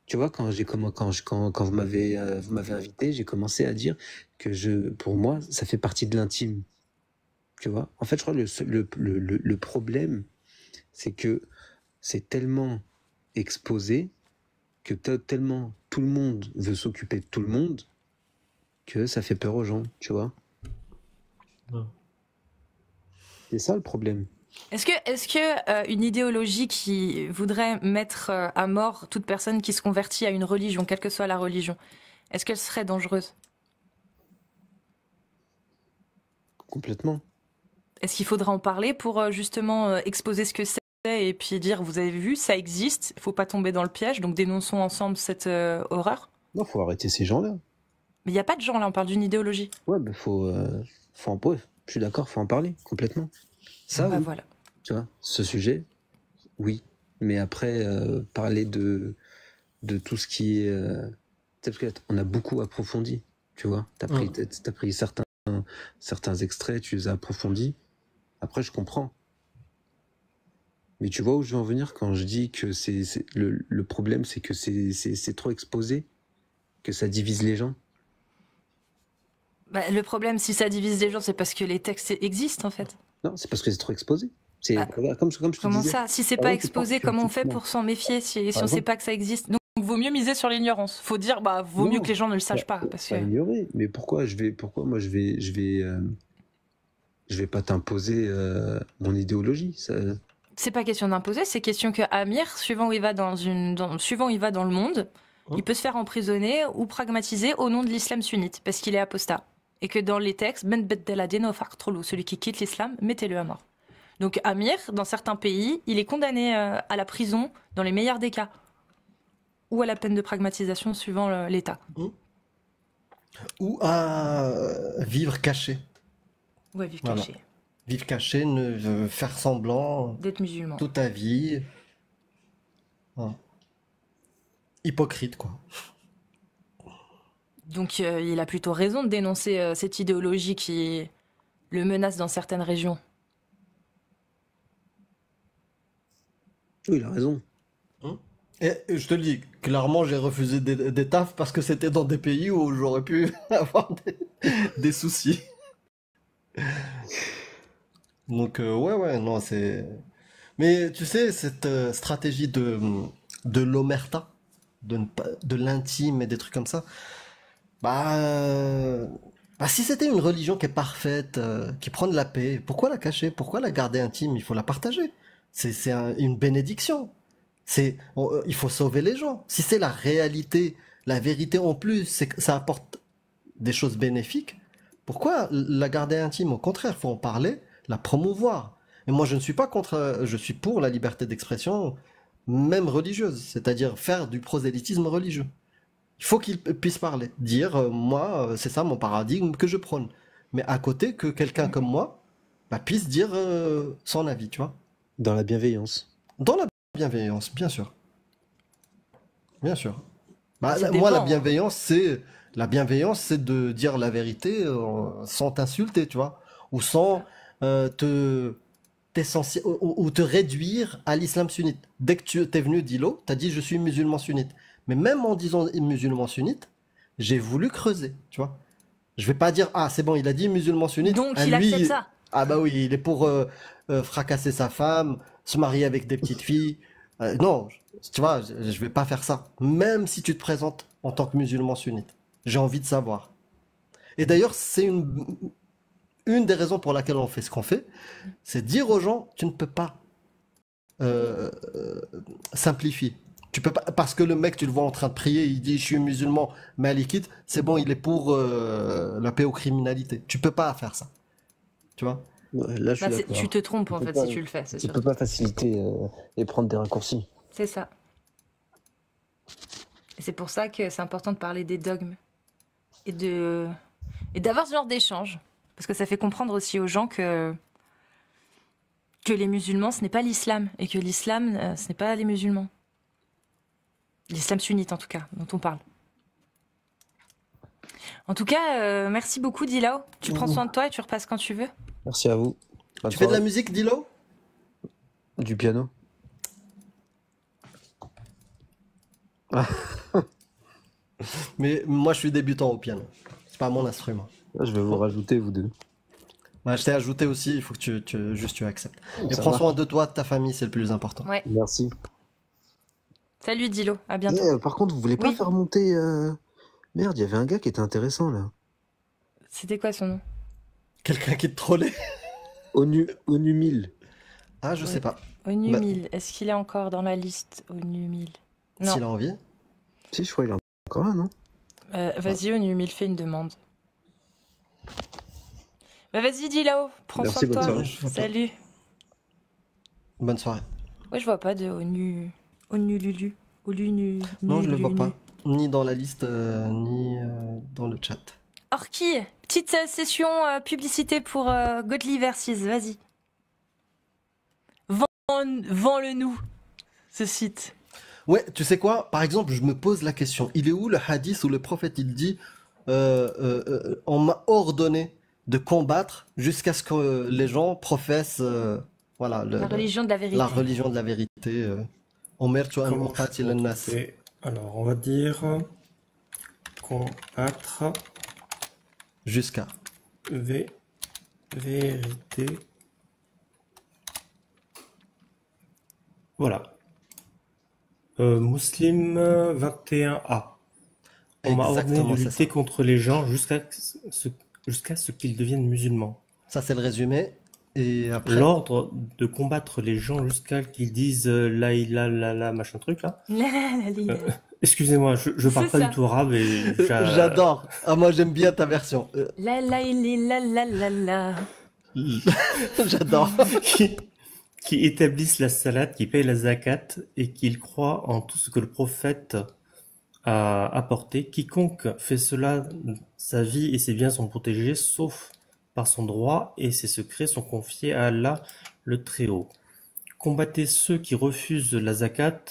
Tu vois, quand vous m'avez invité, j'ai commencé à dire que pour moi, ça fait partie de l'intime. Tu vois, en fait, je crois que le problème, c'est que c'est tellement exposé que tellement tout le monde veut s'occuper de tout le monde que ça fait peur aux gens, tu vois. ouais. C'est ça le problème. Est-ce que une idéologie qui voudrait mettre à mort toute personne qui se convertit à une religion, quelle que soit la religion, est-ce qu'elle serait dangereuse? Complètement. Est-ce qu'il faudra en parler pour justement exposer ce que c'est et puis dire, vous avez vu, ça existe, il faut pas tomber dans le piège, donc dénonçons ensemble cette horreur? Non, faut arrêter ces gens-là. Mais il n'y a pas de gens là, on parle d'une idéologie. Ouais, bah faut en ouais, je suis d'accord, faut en parler complètement. Ça, Bah oui, voilà. tu vois, ce sujet, oui. Mais après, parler de tout ce qui est, tu sais, parce qu'on a beaucoup approfondi, tu vois. Mm. T'as pris certains extraits, tu les as approfondis. Après, je comprends. Mais tu vois où je veux en venir quand je dis que le problème, c'est que c'est trop exposé, que ça divise les gens. Bah, le problème, si ça divise les gens, c'est parce que les textes existent en fait. Non, c'est parce que c'est trop exposé. Bah, Regarde, comme je te comment disais. ça? Si c'est Par pas exemple, exposé, comment on fait non. pour s'en méfier si Par on sait exemple, pas que ça existe? Donc, vaut mieux miser sur l'ignorance. Faut dire, bah, vaut mieux que non, les gens ne le pas, sachent pas. Parce que pas ignorer. Mais pourquoi moi je vais pas t'imposer mon idéologie. c'est pas question d'imposer, c'est question que Amir, suivant où il va suivant où il va dans le monde, Mm. il peut se faire emprisonner ou pragmatiser au nom de l'islam sunnite, parce qu'il est apostat. Et que dans les textes, Ben beddela dinahu faqtuluhu, celui qui quitte l'islam, mettez-le à mort. Donc Amir, dans certains pays, il est condamné à la prison, dans les meilleurs des cas, ou à la peine de pragmatisation suivant l'État. Mm. Ou à vivre caché. Ouais, vivre Voilà. caché, Vivre caché, faire semblant d'être musulman. toute ta vie. Voilà. Hypocrite, quoi. Donc il a plutôt raison de dénoncer cette idéologie qui le menace dans certaines régions. Oui, il a raison. Mm. Et je te le dis, clairement, j'ai refusé des tafs parce que c'était dans des pays où j'aurais pu avoir des soucis. Donc, ouais, non, c'est. Mais tu sais, cette stratégie de l'omerta, de l'intime et des trucs comme ça. Bah, si c'était une religion qui est parfaite, qui prend de la paix, pourquoi la cacher? Pourquoi la garder intime? Il faut la partager. Une bénédiction. Il faut sauver les gens. Si c'est la réalité, la vérité en plus, c'est que ça apporte des choses bénéfiques. Pourquoi la garder intime? Au contraire, faut en parler, la promouvoir. Et moi, je ne suis pas contre, je suis pour la liberté d'expression, même religieuse, c'est-à-dire faire du prosélytisme religieux. Il faut qu'il puisse parler, dire moi, c'est ça mon paradigme que je prône. Mais à côté, que quelqu'un comme moi bah, puisse dire son avis, tu vois. Dans la bienveillance. Dans la bienveillance, bien sûr. Bien sûr. Bah, Ça moi, dépend, hein. la bienveillance, c'est de dire la vérité sans t'insulter, tu vois, ou sans te ou te réduire à l'islam sunnite. Dès que tu t'es venu d'Ilo, t'as dit je suis musulman sunnite. Mais même en disant musulman sunnite, j'ai voulu creuser, tu vois. Je vais pas dire ah c'est bon, il a dit musulman sunnite, Donc à il accepte lui ça. ah bah oui, il est pour fracasser sa femme, se marier avec des petites filles. Non, tu vois, je vais pas faire ça. Même si tu te présentes en tant que musulman sunnite, j'ai envie de savoir. Et d'ailleurs, c'est une des raisons pour laquelle on fait ce qu'on fait, c'est dire aux gens, tu ne peux pas euh, euh, simplifier. Tu peux pas, parce que le mec, tu le vois en train de prier, il dit, je suis musulman malikite, c'est bon, il est pour la paix aux criminalités. Tu peux pas faire ça. Tu vois? Ouais, là, je suis Bah, d'accord. tu te trompes Tu en peux fait pas, si tu le fais, c'est tu sûr. peux pas faciliter et prendre des raccourcis. C'est ça. Et c'est pour ça que c'est important de parler des dogmes et de et d'avoir ce genre d'échange, parce que ça fait comprendre aussi aux gens que les musulmans ce n'est pas l'islam et que l'islam ce n'est pas les musulmans. L'islam sunnite en tout cas dont on parle. En tout cas, merci beaucoup Dilao. Tu prends soin de toi et tu repasses quand tu veux. Merci à vous. Bonne Tu fais de la soirée. musique, Dilo? Du piano. Mais moi, je suis débutant au piano. C'est pas mon instrument. Là, je vais vous rajouter, vous deux. Ouais, je t'ai ajouté aussi, il faut que juste tu acceptes. Et Ça prends marche. soin de toi, de ta famille, c'est le plus important. Ouais. Merci. Salut Dilo, à bientôt. Par contre, vous voulez pas Oui. faire monter... Merde, il y avait un gars qui était intéressant, là. C'était quoi son nom? Quelqu'un qui te trollait? ONU 1000. Ah, je Ouais. sais pas. ONU Bah, 1000. Est-ce qu'il est encore dans la liste ONU 1000? Non. s'il a envie. Si, je crois qu'il est encore là, non? Vas-y, ONU 1000, fais une demande. Bah vas-y, Dilao, prends Merci, soin de bonne toi. soirée. Je vois pas. Salut. Bonne soirée. Ouais, je vois pas de ONU. ONU Lulu. ONU. Non, je le vois Lulu. pas. Ni dans la liste, ni dans le chat. Orki, petite session publicité pour Godly Versus, vas-y. Vends-le nous, ce site. Ouais, tu sais quoi? Par exemple, je me pose la question. Il est où le hadith où le prophète il dit on m'a ordonné de combattre jusqu'à ce que les gens professent voilà, La religion de la vérité. la religion de la vérité. Umirtu an Comment uqatila an-nas. Alors, on va dire combattre Jusqu'à. vérité. Voilà. Muslim 21A. On m'a ordonné Exactement, de c'est lutter ça. contre les gens jusqu'à ce qu'ils deviennent musulmans. Ça, c'est le résumé. Et après, L'ordre de combattre les gens jusqu'à qu'ils disent la ilaha illallah, machin truc là. Excusez-moi, je parle C'est pas ça. du tout arabe et j'adore. Ah, moi, j'aime bien ta version. La la la la la la. J'adore. qui établissent la salat, qui payent la zakat et qu'ils croient en tout ce que le prophète a apporté. Quiconque fait cela, sa vie et ses biens sont protégés, sauf par son droit, et ses secrets sont confiés à Allah le Très-Haut. Combattez ceux qui refusent la zakat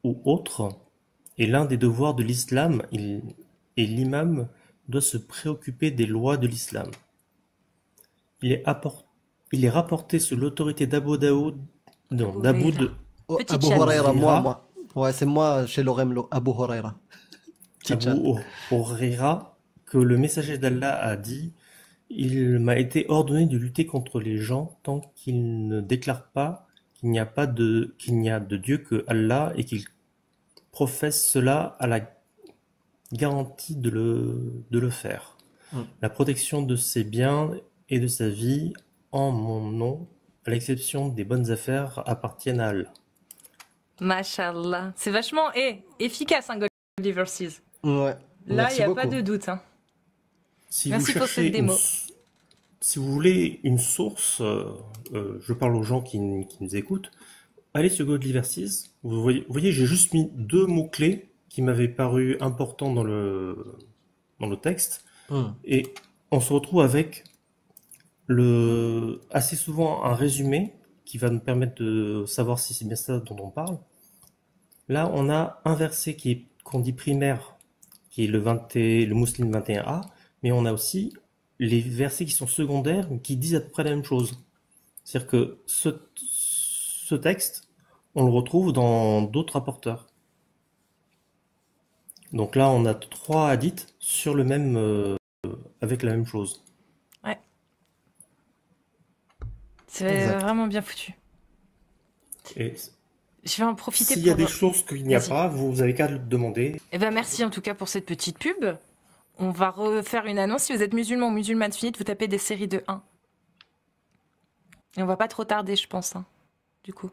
ou autre, et l'un des devoirs de l'islam, et l'imam doit se préoccuper des lois de l'islam. Il est rapporté sous l'autorité d'Abu Daoud, non, d'Aboud, Oh, Petite Abu chatte. Huraira, Huraira. moi. Ouais, c'est moi chez Loremlo. Abu Huraira. Petite chatte. Abu Huraira, que le messager d'Allah a dit: il m'a été ordonné de lutter contre les gens tant qu'ils ne déclarent pas qu'il n'y a de Dieu que Allah et qu'ils professe cela à la garantie de le faire. La protection de ses biens et de sa vie en mon nom, à l'exception des bonnes affaires, appartiennent à Allah. Mashallah. C'est vachement efficace, un Godly Verses. Ouais. Là, il Merci n'y a beaucoup. pas de doute. Hein. Si Merci vous pour cherchez cette démo. si vous voulez une source, je parle aux gens qui nous écoutent, allez sur Godly Verses. Vous voyez, j'ai juste mis 2 mots-clés qui m'avaient paru importants dans le texte. Et on se retrouve avec assez souvent un résumé qui va nous permettre de savoir si c'est bien ça dont on parle. Là, on a un verset qu'on dit primaire, qui est le Muslim 21a, mais on a aussi les versets qui sont secondaires, qui disent à peu près la même chose. C'est-à-dire que ce texte, on le retrouve dans d'autres rapporteurs. Donc là, on a 3 hadiths sur le même, avec la même chose. Ouais. C'est vraiment bien foutu. Et je vais en profiter s'il y a des choses qu'il n'y a pas, vous avez qu'à le demander. Eh ben merci en tout cas pour cette petite pub. On va refaire une annonce. Si vous êtes musulman ou musulmane sunnite, vous tapez des séries de 1. Et on va pas trop tarder, je pense, hein, du coup.